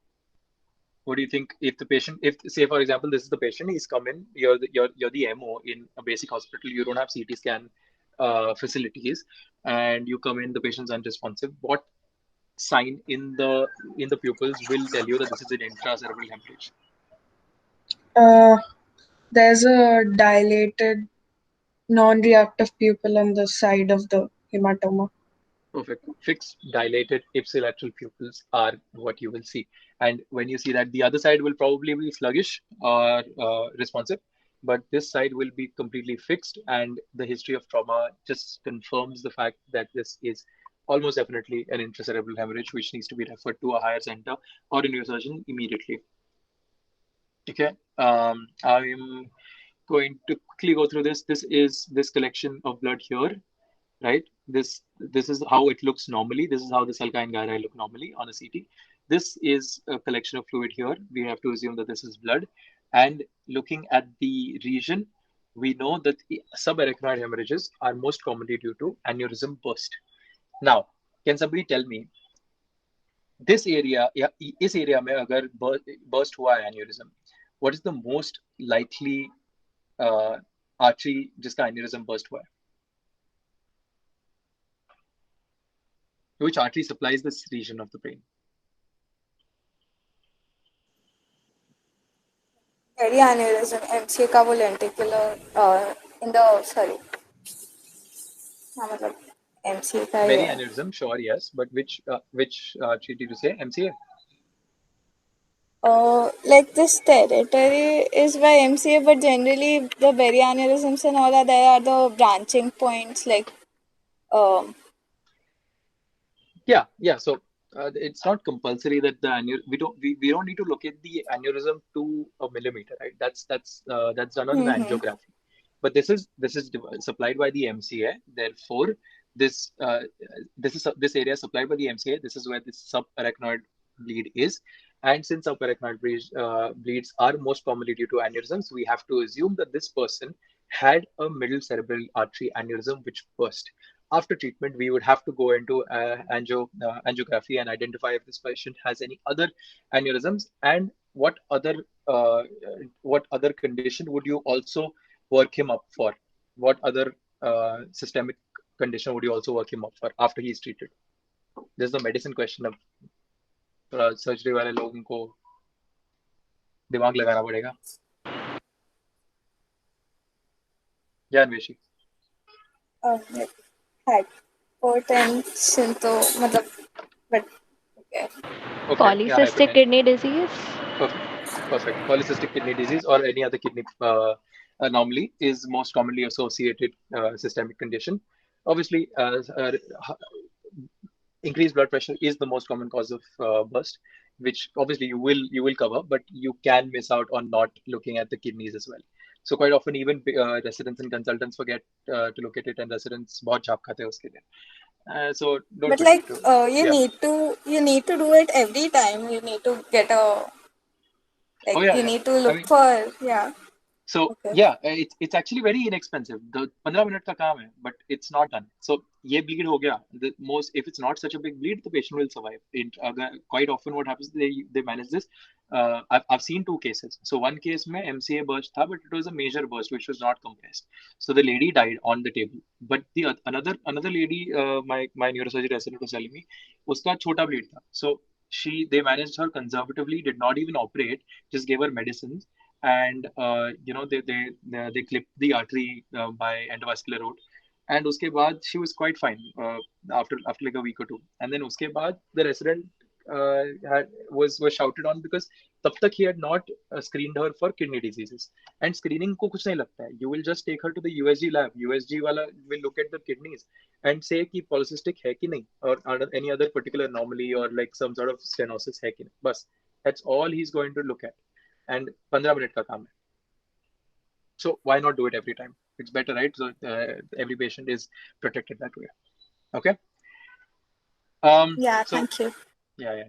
What do you think if the patient, if say for example, this is the patient, he's come in, you're the MO in a basic hospital, you don't have CT scan facilities, and you come in, the patient's unresponsive. What sign in the pupils will tell you that this is an intracerebral hemorrhage? There's a dilated non-reactive pupil on the side of the hematoma. Perfect. Fixed, dilated, ipsilateral pupils are what you will see. And when you see that, the other side will probably be sluggish or responsive, but this side will be completely fixed. And the history of trauma just confirms the fact that this is almost definitely an intracerebral hemorrhage, which needs to be referred to a higher center or a neurosurgeon immediately. Okay. I'm going to quickly go through this. This is this collection of blood here, right? This is how it looks normally. This is how the sulci gyri look normally on a CT. This is a collection of fluid here. We have to assume that this is blood. And looking at the region, we know that subarachnoid hemorrhages are most commonly due to aneurysm burst. Now, can somebody tell me this area, या इस area में अगर burst हुआ है aneurysm, what is the most likely artery जिसका aneurysm burst हुआ है? Which artery supplies this region of the brain? Very aneurysm, MCA का वो lenticular in the sorry, हाँ मतलब MCA का Very ये aneurysm, sure, yes, but which artery did you say? MCA? like this territory is by MCA, but generally the very aneurysms and all are there are the branching points like Yeah. So it's not compulsory that the we don't need to locate the aneurysm to a millimeter, right? That's done on angiography. But this is supplied by the MCA. Therefore, this this area is supplied by the MCA. This is where this subarachnoid bleed is. And since subarachnoid bleeds are most commonly due to aneurysms, we have to assume that this person had a middle cerebral artery aneurysm which burst. After treatment, we would have to go into angiography and identify if this patient has any other aneurysms and what other condition would you also work him up for? What other systemic condition would you also work him up for after he's treated? This is the medicine question of surgery वाले लोगों को दिमाग लगाना पड़ेगा. Yeah, Anveshi. hypertension तो मतलब but okay. Okay, Polycystic kidney disease. Perfect. Polycystic kidney disease or any other kidney anomaly is most commonly associated systemic condition. Obviously, increased blood pressure is the most common cause of burst, which obviously you will cover, but you can miss out on not looking at the kidneys as well. So quite often even residents and consultants forget to look at it, and residents बहुत झाप खाते हैं उसके लिए. So don't But forget like to. you need to do it every time. You need to get a like Oh, yeah, you yeah. need to look I mean, for yeah. so Okay. yeah, it's actually very inexpensive. The 15 minute का काम है, but it's not done. So ये bleed हो गया. The most, if it's not such a big bleed, the patient will survive. Quite often what happens, they manage this. I've seen 2 cases. So one case में MCA burst था, but it was a major burst which was not compressed. So the lady died on the table. But the another lady, my neurosurgery resident was telling me, उसका छोटा bleed था. So they managed her conservatively, did not even operate, just gave her medicines. And they clipped the artery by endovascular route, and uske baad she was quite fine after like a week or 2. And then uske baad the resident was shouted on because tab tak he had not screened her for kidney diseases. And screening ko kuch nahi lagta hai. You will just take her to the USG lab. USG wala will look at the kidneys and say ki polycystic hai ki nahi, or any other particular anomaly or like some sort of stenosis hai ki nahi. Bas, that's all he's going to look at. And 15 minute का काम है. So why not do it every time? It's better, right? So every patient is protected that way. Okay. Yeah, thank you. Yeah.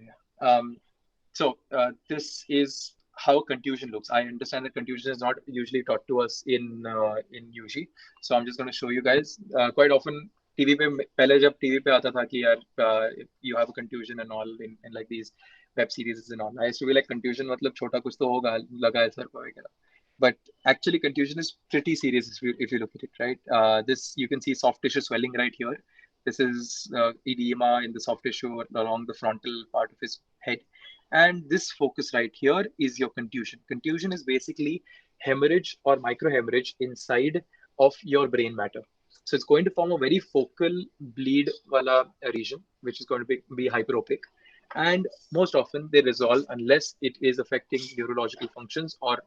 So this is how contusion looks. I understand that contusion is not usually taught to us in UG, so I'm just going to show you guys. Quite often TV पे पहले जब TV पे आता था कि यार you have a contusion and all in like these web series and all. I used to be like contusion मतलब छोटा कुछ तो होगा लगा है सर को वगैरह. But actually contusion is pretty serious if you look at it, right? This you can see soft tissue swelling right here. This is edema in the soft tissue along the frontal part of his head. And this focus right here is your contusion. Contusion is basically hemorrhage or microhemorrhage inside of your brain matter. So it's going to form a very focal bleed wala region, which is going to be hyperopic. And most often they resolve unless it is affecting neurological functions or,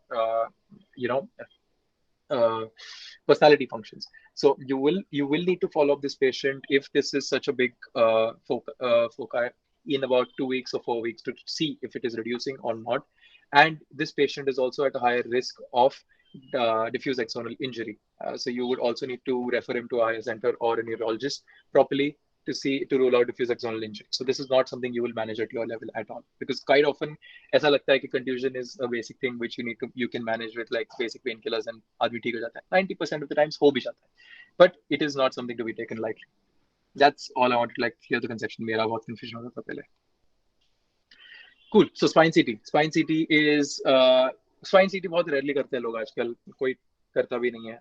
personality functions. So you will need to follow up this patient if this is such a big foci in about 2 weeks or 4 weeks to see if it is reducing or not. And this patient is also at a higher risk of diffuse axonal injury. So you would also need to refer him to a higher center or a neurologist properly to rule out diffuse axonal injury. So this is not something you will manage at your level at all, because quite often ऐसा लगता है कि contusion is a basic thing which you can manage with like basic painkillers and आदमी ठीक हो जाता है. 90% of the times हो भी जाता है, but it is not something to be taken lightly. That's all I wanted to like clear the conception. मेरा बहुत confusion होता था पहले. Cool. So spine CT. Spine CT is spine CT बहुत rarely करते हैं लोग आजकल, कोई करता भी नहीं है.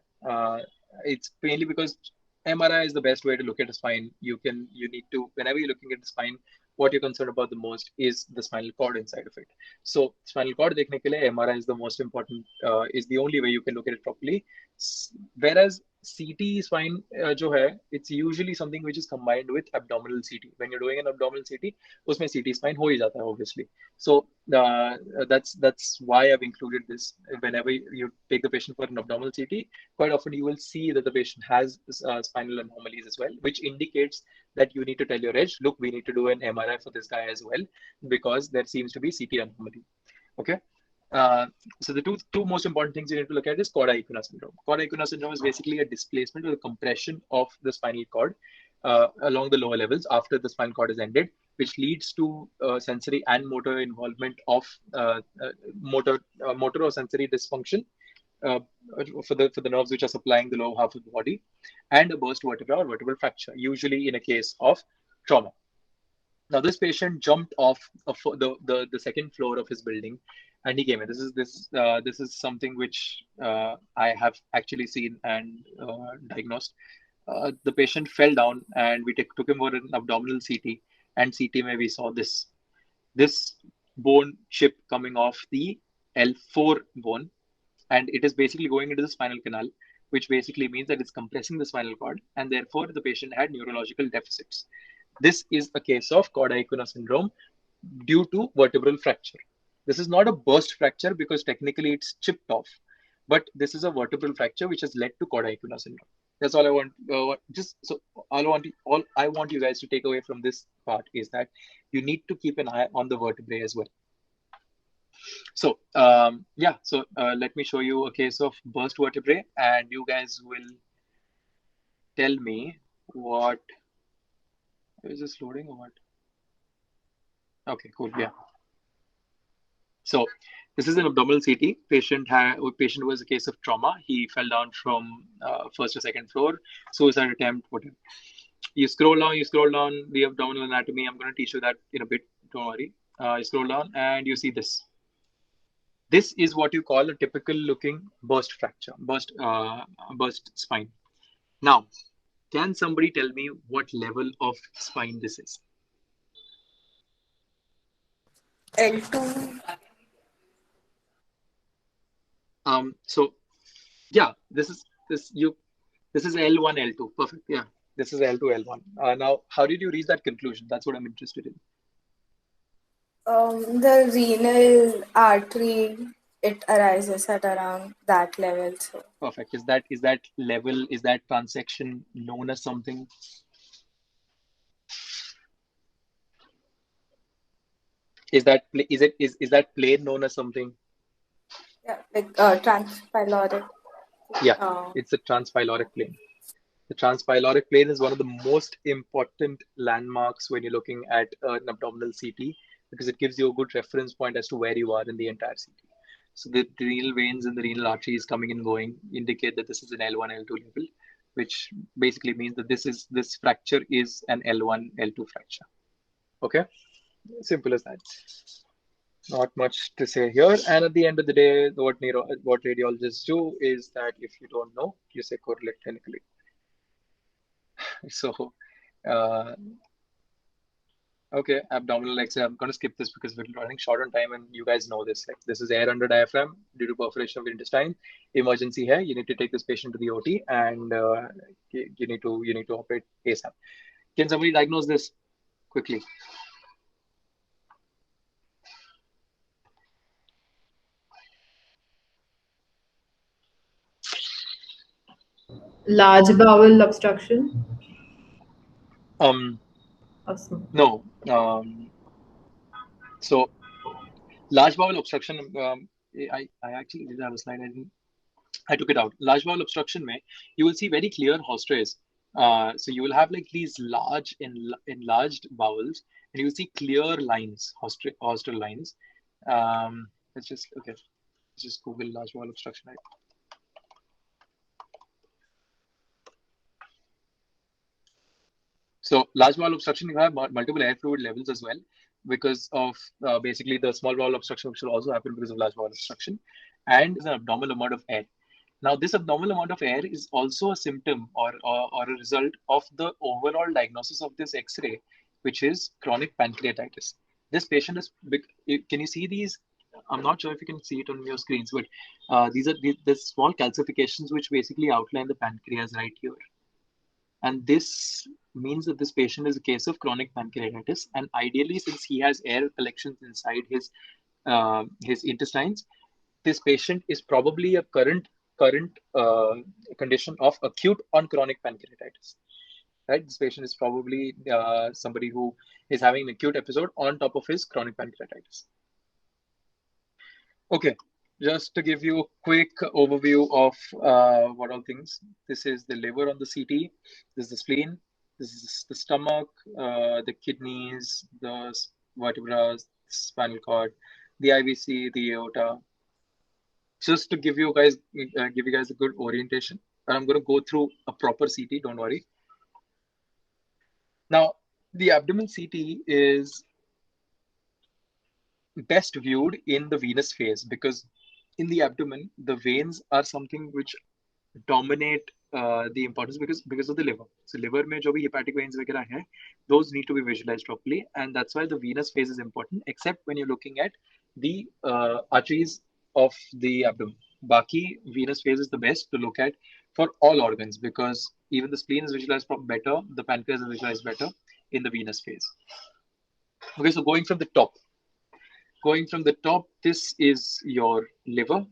It's mainly because MRI is the best way to look at a spine. You need to, whenever you're looking at the spine, what you're concerned about the most is the spinal cord inside of it. So spinal cord देखने के लिए MRI is the most important, is the only way you can look at it properly. Whereas CT spine जो है, it's usually something which is combined with abdominal CT. When you're doing an abdominal CT, उसमें CT spine हो ही जाता है obviously. So that's why I've included this. Whenever you take the patient for an abdominal CT, quite often you will see that the patient has spinal anomalies as well, which indicates that you need to tell your edge, look, we need to do an MRI for this guy as well, because there seems to be CT anomaly. Okay. So the two most important things you need to look at is cauda-equina syndrome. Cauda-equina syndrome is basically a displacement or a compression of the spinal cord along the lower levels after the spinal cord is ended, which leads to sensory and motor involvement of motor or sensory dysfunction for the nerves which are supplying the lower half of the body, and a burst vertebra or vertebral fracture, usually in a case of trauma. Now this patient jumped off the second floor of his building, and he came in. This is something which I have actually seen and diagnosed. The patient fell down, and we took him for an abdominal CT. And CT mein we saw this bone chip coming off the L4 bone, and it is basically going into the spinal canal, which basically means that it's compressing the spinal cord, and therefore the patient had neurological deficits. This is a case of cauda-equina syndrome due to vertebral fracture. This is not a burst fracture because technically it's chipped off, but this is a vertebral fracture which has led to cauda-equina syndrome. That's all I want. All I want you guys to take away from this part is that you need to keep an eye on the vertebrae as well. So let me show you a case of burst vertebrae, and you guys will tell me what. Is this loading or what? Okay, cool. Yeah. So this is an abdominal CT. Patient was a case of trauma. He fell down from first or second floor, suicide attempt, whatever. You scroll down the abdominal anatomy. I'm going to teach you that in a bit. Don't worry. You scroll down and you see this. This is what you call a typical looking burst fracture, burst spine. Now, can somebody tell me what level of spine this is? L2. So yeah, this is L1, L2. Perfect. Yeah, this is L2, L1. Now, how did you reach that conclusion? That's what I'm interested in. The renal artery, it arises at around that level. So perfect. Is that transection known as something? Is that plane known as something? yeah, like transpyloric. Yeah, it's a transpyloric plane. The transpyloric plane is one of the most important landmarks when you're looking at an abdominal CT, because it gives you a good reference point as to where you are in the entire CT. So the renal veins and the renal arteries coming and going indicate that this is an L1, L2 level, which basically means that this fracture is an L1, L2 fracture. Okay, simple as that. Not much to say here. And at the end of the day, what radiologists do is that if you don't know, you say correlate clinically. So, okay, abdominal X-ray. I'm going to skip this because we're running short on time, and you guys know this. Like, this is air under diaphragm due to perforation of intestine. Emergency here. You need to take this patient to the OT, and you need to operate ASAP. Can somebody diagnose this quickly? Large bowel obstruction. Awesome. No. So large bowel obstruction. I actually did have a slide. I took it out. Large bowel obstruction may you will see very clear hostrays. So you will have like these large enlarged bowels, and you will see clear lines, hostral lines. Let's just Google large bowel obstruction. Right? So large bowel obstruction, you have multiple air fluid levels as well, because of basically the small bowel obstruction, which will also happen because of large bowel obstruction, and there's an abnormal amount of air. Now, this abnormal amount of air is also a symptom or a result of the overall diagnosis of this X-ray, which is chronic pancreatitis. This patient is big. Can you see these? I'm not sure if you can see it on your screens, but these are the small calcifications which basically outline the pancreas right here. And this means that this patient is a case of chronic pancreatitis. And ideally, since he has air collections inside his intestines, this patient is probably a current condition of acute on chronic pancreatitis. Right, this patient is probably somebody who is having an acute episode on top of his chronic pancreatitis. Okay, just to give you a quick overview of what all things. This is the liver on the CT. This is the spleen. This is the stomach, the kidneys, the vertebrae, the spinal cord, the IVC, the aorta. Just to give you guys a good orientation, and I'm going to go through a proper CT. Don't worry. Now, the abdomen CT is best viewed in the venous phase, because in the abdomen, the veins are something which dominate the importance because of the liver. So liver mein jo bhi hepatic veins वगैरह hai, those need to be visualized properly, and that's why the venous phase is important, except when you're looking at the arteries of the abdomen. Baki, venous phase is the best to look at for all organs, because even the spleen is visualized better, the pancreas is visualized better in the venous phase. Okay, so going from the top, this is your liver.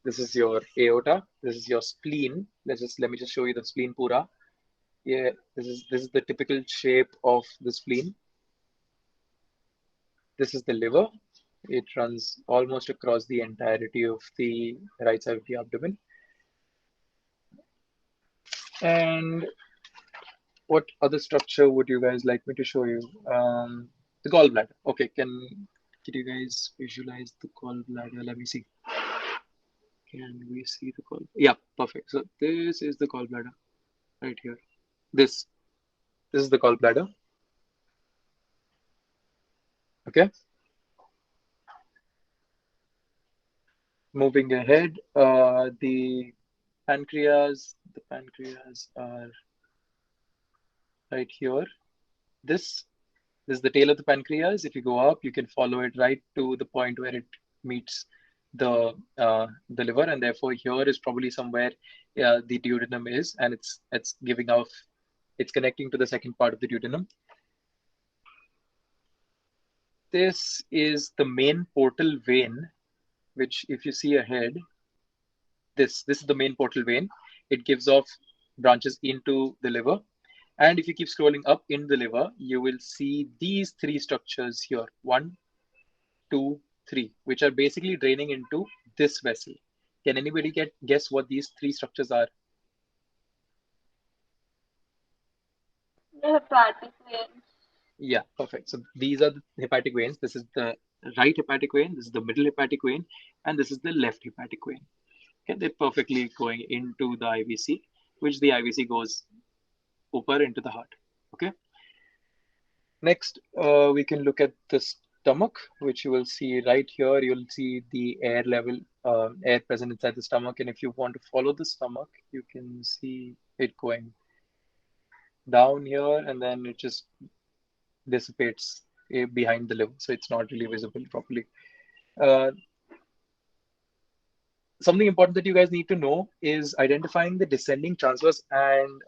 This is your aorta. This is your spleen. Let me just show you the spleen pura. Yeah, this is the typical shape of the spleen. This is the liver. It runs almost across the entirety of the right side of the abdomen. And what other structure would you guys like me to show you? The gallbladder. Okay, can you guys visualize the gallbladder? Let me see. Can we see the gallbladder? Yeah, perfect. So this is the gallbladder right here. This is the gallbladder. Okay. Moving ahead, the pancreas are right here. This is the tail of the pancreas. If you go up, you can follow it right to the point where it meets the liver, and therefore here is probably somewhere the duodenum is, and it's giving off, it's connecting to the second part of the duodenum. This is the main portal vein, which if you see ahead, this is the main portal vein. It gives off branches into the liver. And if you keep scrolling up in the liver, you will see these three structures here, 1, 2, 3, which are basically draining into this vessel. Can anybody guess what these three structures are? The hepatic veins. Yeah, perfect. So these are the hepatic veins. This is the right hepatic vein, this is the middle hepatic vein, and this is the left hepatic vein. Okay, they're perfectly going into the IVC, which the IVC goes upper into the heart. Okay. Next, we can look at the stomach, which you will see right here. You'll see the air level, air present inside the stomach. And if you want to follow the stomach, you can see it going down here, and then it just dissipates behind the liver. So it's not really visible properly. Something important that you guys need to know is identifying the descending, transverse, and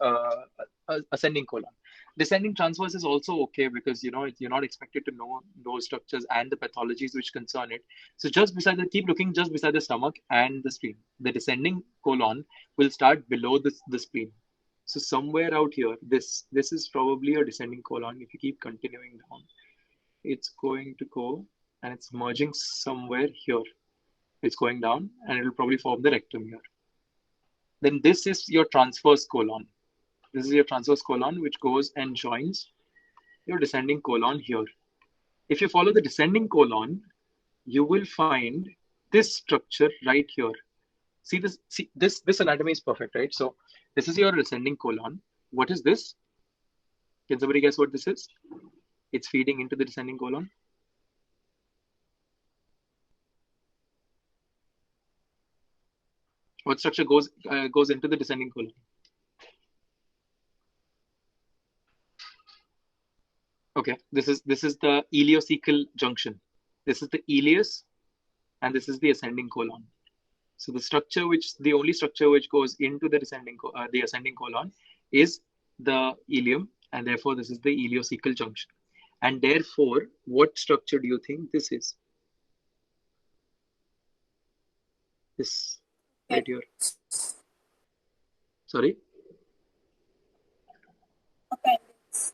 ascending colon. Descending transverse is also okay because you're not expected to know those structures and the pathologies which concern it. So just beside keep looking just beside the stomach and the spleen. The descending colon will start below the spleen. So somewhere out here, this is probably a descending colon. If you keep continuing down, it's going to go and it's merging somewhere here. It's going down and it will probably form the rectum here. Then this is your transverse colon. This is your transverse colon, which goes and joins your descending colon here. If you follow the descending colon, you will find this structure right here. See this? See this anatomy is perfect, right? So this is your descending colon. What is this? Can somebody guess what this is? It's feeding into the descending colon. What structure goes into the descending colon? Okay, this is the ileocecal junction. This is the ileus, and this is the ascending colon. So the only structure which goes into the ascending colon is the ileum, and therefore this is the ileocecal junction. And therefore, what structure do you think this is? This right here. Sorry? Appendix.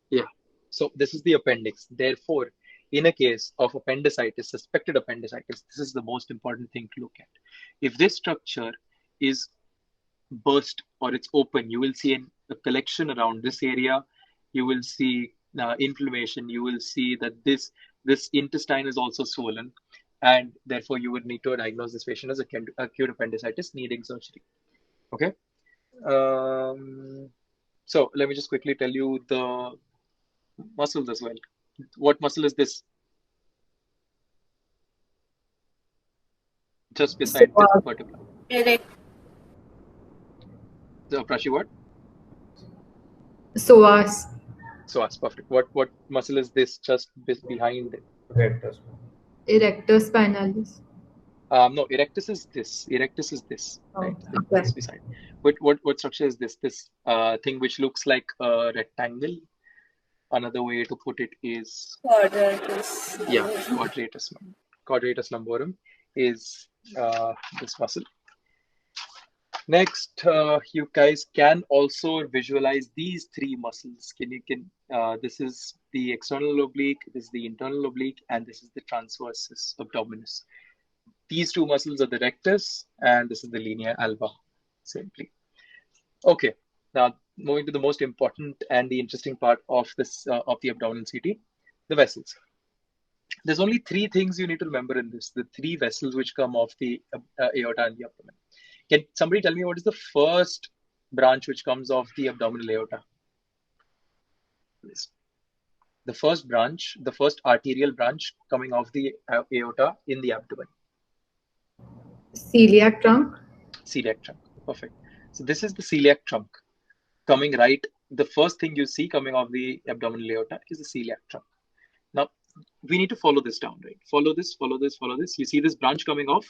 Yeah. So this is the appendix. Therefore, in a case of appendicitis, suspected appendicitis, this is the most important thing to look at. If this structure is burst or it's open, you will see a collection around this area. You will see inflammation. You will see that this intestine is also swollen, and therefore you would need to diagnose this patient as acute appendicitis needing surgery. Okay. So let me just quickly tell you the muscles as well. What muscle is this? Just beside the vertebra. So, Prashi, what? Psoas. Psoas, perfect. What muscle is this just behind it? Erector spinalis. No, erectus is this. Erectus is this. Right? Okay. This beside. What structure is this? This thing which looks like a rectangle. Another way to put it is Quadratus. Yeah, quadratus lumborum is this muscle. Next, you guys can also visualize these three muscles. This is the external oblique, this is the internal oblique, and this is the transversus abdominis. These two muscles are the rectus, and this is the linea alba, simply. Okay, now moving to the most important and the interesting part of this of the abdominal CT, the vessels. There's only three things you need to remember in this: the three vessels which come off the aorta and the abdomen. Can somebody tell me what is the first branch which comes off the abdominal aorta? The first branch, the first arterial branch coming off the aorta in the abdomen. Celiac trunk. Celiac trunk. Perfect. So this is the celiac trunk coming right. The first thing you see coming off the abdominal aorta is the celiac trunk. Now we need to follow this down, right? Follow this, follow this, follow this. You see this branch coming off,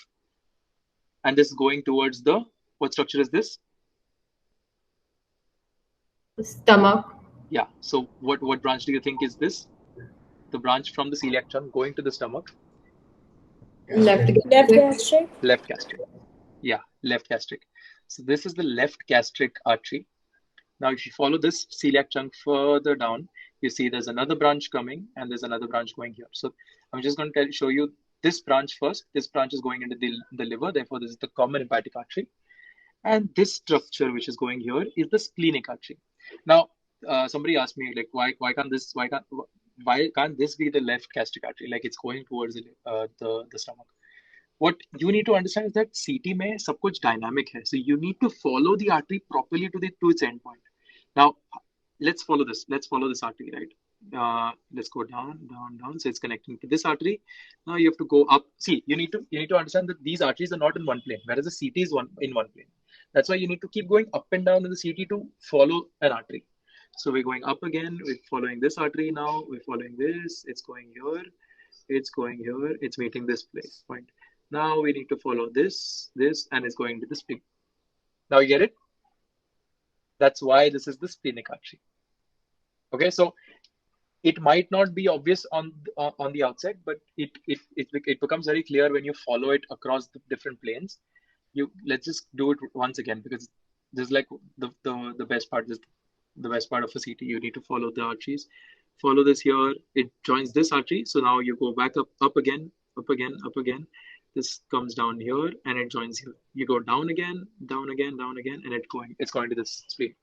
and this going towards what structure is this? Stomach. Yeah. So what branch do you think is this? The branch from the celiac trunk going to the stomach. Left gastric. Left gastric. Yeah, left gastric. So this is the left gastric artery. Now, if you follow this celiac trunk further down, you see there's another branch coming and there's another branch going here. So I'm just going to show you this branch first. This branch is going into the liver. Therefore, this is the common hepatic artery. And this structure which is going here is the splenic artery. Now, somebody asked me, like, why can't why can't this be the left gastric artery? Like it's going towards the stomach. What you need to understand is that CT में सब कुछ dynamic है. So you need to follow the artery properly to its end point. Now, let's follow this. Let's follow this artery, right? Let's go down. So it's connecting to this artery. Now you have to go up. See, you need to understand that these arteries are not in one plane, whereas the CT is in one plane. That's why you need to keep going up and down in the CT to follow an artery. So we're going up again. We're following this artery now. We're following this. It's going here. It's going here. It's meeting this place point. Now we need to follow this, and it's going to the spleen. Now you get it? That's why this is the splenic artery. Okay, so it might not be obvious on the outset, but it becomes very clear when you follow it across the different planes. Let's just do it once again, because this is like the best part. The best part of a CT. You need to follow the arteries. Follow this here. It joins this artery. So now you go back up again. This comes down here and it joins here. You go down again, and it's going to this spleen.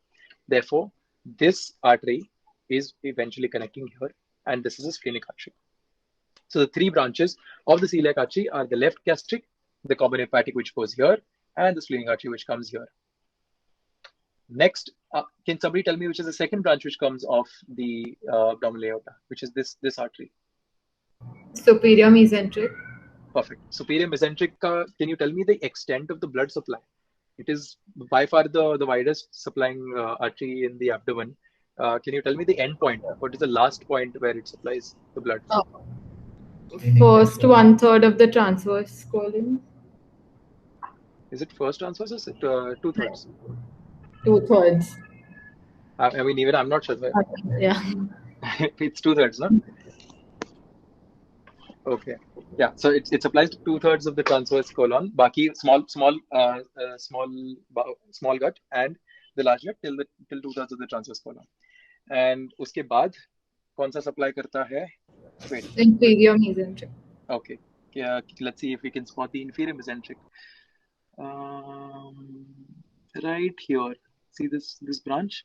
Therefore, this artery is eventually connecting here, and this is a splenic artery. So the three branches of the celiac artery are the left gastric, the common hepatic, which goes here, and the splenic artery, which comes here. Next, can somebody tell me which is the second branch which comes off the abdominal aorta, which is this artery? Superior mesenteric. Perfect. Superior mesenteric, can you tell me the extent of the blood supply? It is by far the widest supplying artery in the abdomen. Can you tell me the end point? What is the last point where it supplies the blood? First 1/3 of the transverse colon. Is it first transverse or is it 2/3? 2/3. I mean, even I'm not sure. Yeah. It's 2/3, no? Okay. Yeah. So it supplies to 2/3 of the transverse colon. Baki small gut and the large gut till 2/3 of the transverse colon. And उसके बाद कौन सा supply करता है? Wait. Inferior mesenteric. Okay. Yeah. Let's see if we can spot the inferior mesenteric. Right here. See this branch,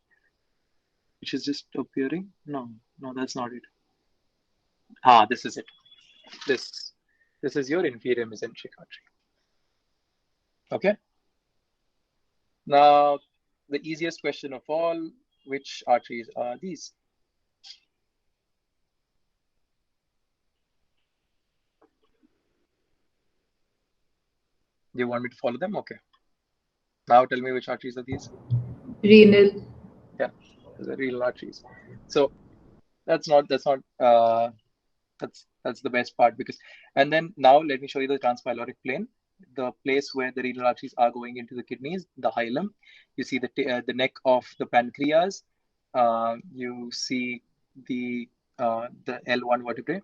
which is just appearing. No, that's not it. This is it. This is your inferior mesenteric artery. Okay. Now, the easiest question of all: which arteries are these? Do you want me to follow them? Okay. Now tell me which arteries are these? Renal. Yeah, the renal arteries. So that's the best part, because, and then now let me show you the transpyloric plane, the place where the renal arteries are going into the kidneys, the hilum. You see the neck of the pancreas. You see the L1 vertebrae,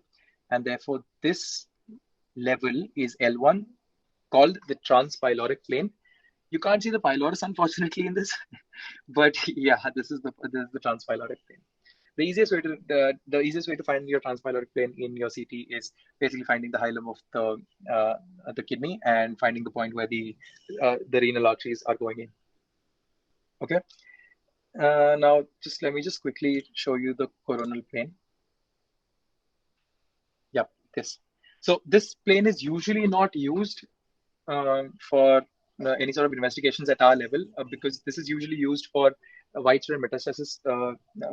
and therefore this level is L1, called the transpyloric plane. You can't see the pylorus, unfortunately, in this, but yeah, this is the transpyloric plane. The easiest way to find your transpyloric plane in your CT is basically finding the hilum of the kidney and finding the point where the renal arteries are going in. Okay. Now, let me quickly show you the coronal plane. Yeah, this. So this plane is usually not used for any sort of investigations at our level, because this is usually used for widespread metastasis,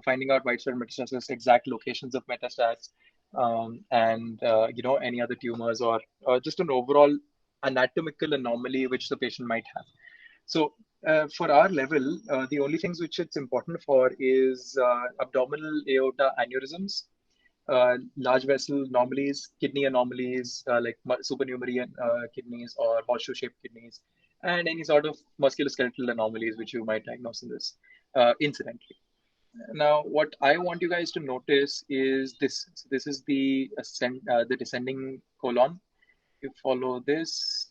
finding out widespread metastasis, exact locations of metastasis, and any other tumors or just an overall anatomical anomaly which the patient might have. So for our level, the only things which it's important for is abdominal aorta aneurysms, large vessel anomalies, kidney anomalies like supernumerary kidneys or horseshoe-shaped kidneys, and any sort of musculoskeletal anomalies which you might diagnose in this incidentally. Now, what I want you guys to notice is this. So this is the descending colon. You follow this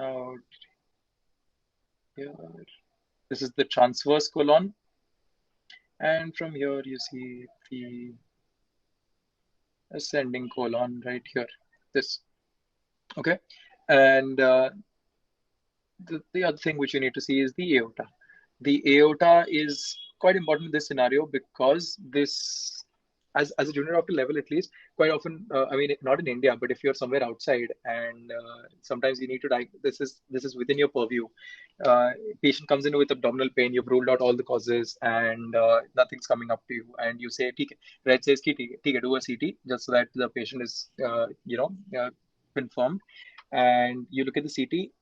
out here. This is the transverse colon, and from here you see the ascending colon right here. This. Okay, and the other thing which you need to see is the aorta. The aorta is quite important in this scenario because this as a junior doctor level, at least, quite often, I mean, not in India, but if you're somewhere outside and sometimes you need to this is within your purview. Patient comes in with abdominal pain, you've ruled out all the causes, and nothing's coming up to you, and you say, "ठीक है," Red says, "ठीक है, do a CT," just so that the patient is, confirmed, and you look at the CT.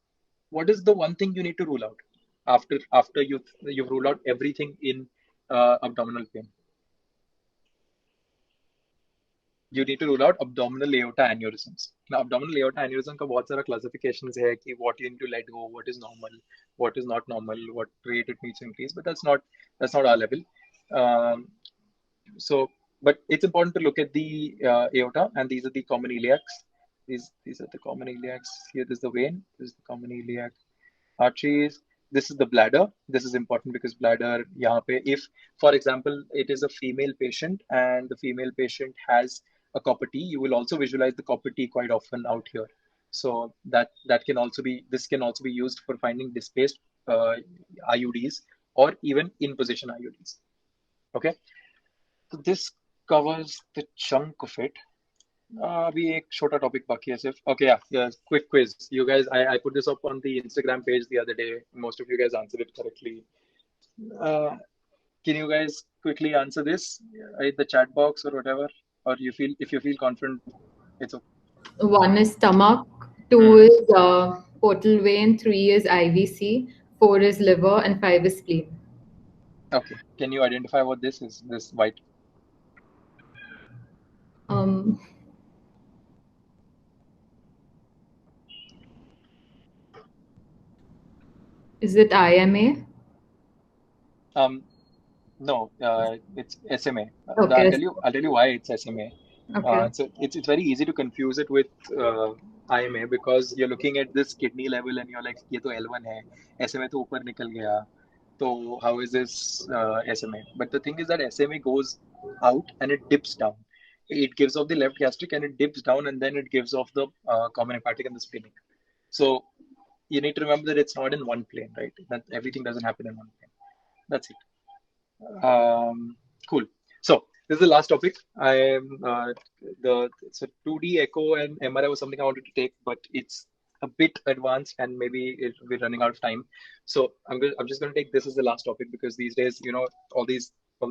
What is the one thing you need to rule out after you've ruled out everything in abdominal pain? You need to rule out abdominal aorta aneurysms. Now, abdominal aorta aneurysm का बहुत सारा classifications है कि what you need to let go, what is normal, what is not normal, what rate it needs to increase, but that's not our level. But it's important to look at the aorta, and these are the common iliacs. These are the common iliacs. Here, this is the vein. This is the common iliac arteries. This is the bladder. This is important because bladder, यहाँ पे, if, for example, it is a female patient and the female patient has a copper T, you will also visualize the copper T quite often out here. So that can also be, this can also be used for finding displaced IUDs or even in position IUDs. Okay, so this covers the chunk of it. अभी एक छोटा topic बाकी है सिर्फ. Okay, yeah, quick quiz. You guys, I put this up on the Instagram page the other day. Most of you guys answered it correctly. Can you guys quickly answer this in the chat box or whatever? Or if you feel confident, it's okay. 1 is stomach, 2 is portal vein, 3 is IVC, 4 is liver, and 5 is spleen. Okay. Can you identify what this is? This white. Is it IMA? No, it's SMA. Okay. I'll tell you why it's SMA. Okay. So it's very easy to confuse it with IMA because you're looking at this kidney level and you're like, ये तो L1 है, SMA तो ऊपर निकल गया, तो how is this SMA? But the thing is that SMA goes out and it dips down. It gives off the left gastric and it dips down, and then it gives off the common hepatic and the splenic. So you need to remember that it's not in one plane, right? That everything doesn't happen in one plane. That's it. Cool. So this is the last topic. So 2D echo and MRI was something I wanted to take, but it's a bit advanced and maybe we're running out of time. So I'm just going to take this as the last topic because these days, all the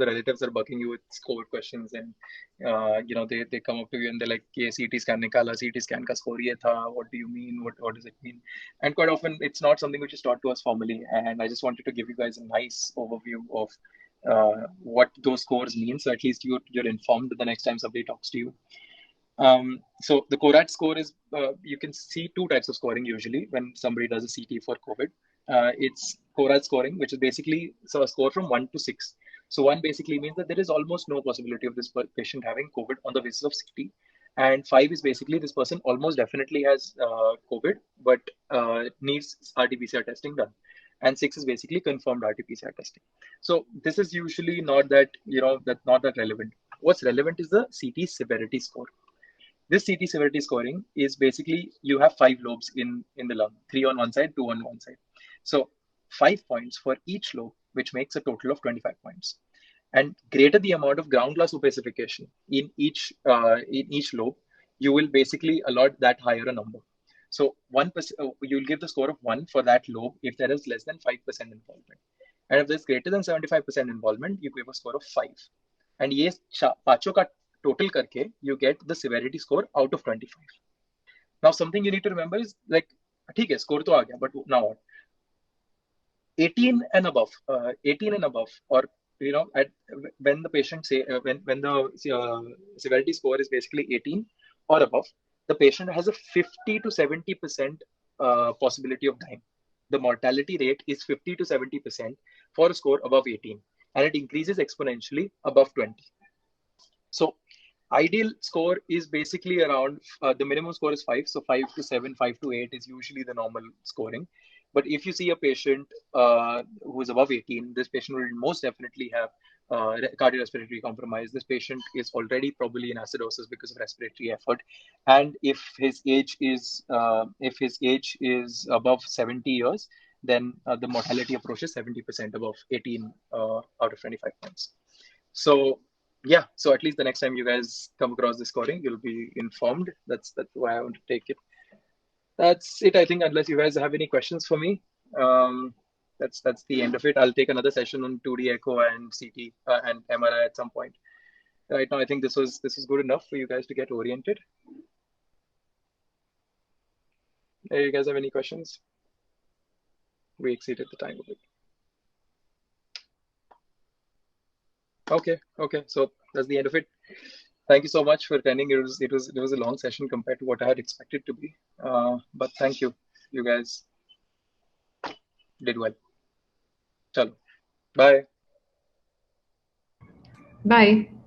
relatives are bugging you with score questions, and they come up to you and they're like, "Ye CT scan nikala, CT scan ka score ye tha. What do you mean? What does it mean?" And quite often it's not something which is taught to us formally. And I just wanted to give you guys a nice overview of what those scores mean, so at least you're informed the next time somebody talks to you. So the CORAD score is, you can see two types of scoring usually when somebody does a CT for COVID. It's CORAD scoring, which is basically a score from 1 to 6. So 1 basically means that there is almost no possibility of this patient having COVID on the basis of CT. And 5 is basically this person almost definitely has COVID, but needs RT-PCR testing done. And 6 is basically confirmed RT-PCR testing. So this is usually not that, that's not that relevant. What's relevant is the CT severity score. This CT severity scoring is basically, you have 5 lobes in the lung, 3 on one side, 2 on one side. So 5 points for each lobe, which makes a total of 25 points. And greater the amount of ground glass opacification in each lobe, you will basically allot that higher a number. So 1%, you'll give the score of 1 for that lobe if there is less than 5% involvement. And if there's greater than 75% involvement, you give a score of 5. And ये पांचों का total करके, you get the severity score out of 25. Now something you need to remember is like, ठीक है, score तो आ गया, but now what? 18 and above, or when the patient say when the severity score is basically 18 or above, the patient has a 50 to 70% possibility of dying. The mortality rate is 50 to 70% for a score above 18, and it increases exponentially above 20. So ideal score is basically around, the minimum score is 5. So 5 to 7, 5 to 8 is usually the normal scoring. But if you see a patient who is above 18, this patient will most definitely have cardiorespiratory compromise. This patient is already probably in acidosis because of respiratory effort. And if his age is above 70 years, then the mortality approaches 70% above 18 out of 25 points. So yeah, so at least the next time you guys come across this coding, you'll be informed. That's why I want to take it. That's it, I think, unless you guys have any questions for me. That's the end of it. I'll take another session on 2D echo and CT and MRI at some point. Right now, I think this was good enough for you guys to get oriented. Hey, you guys have any questions? We exceeded the time a bit. Okay. So that's the end of it. Thank you so much for attending. It was a long session compared to what I had expected to be. But thank you. You guys did well. Chalo. Bye. Bye.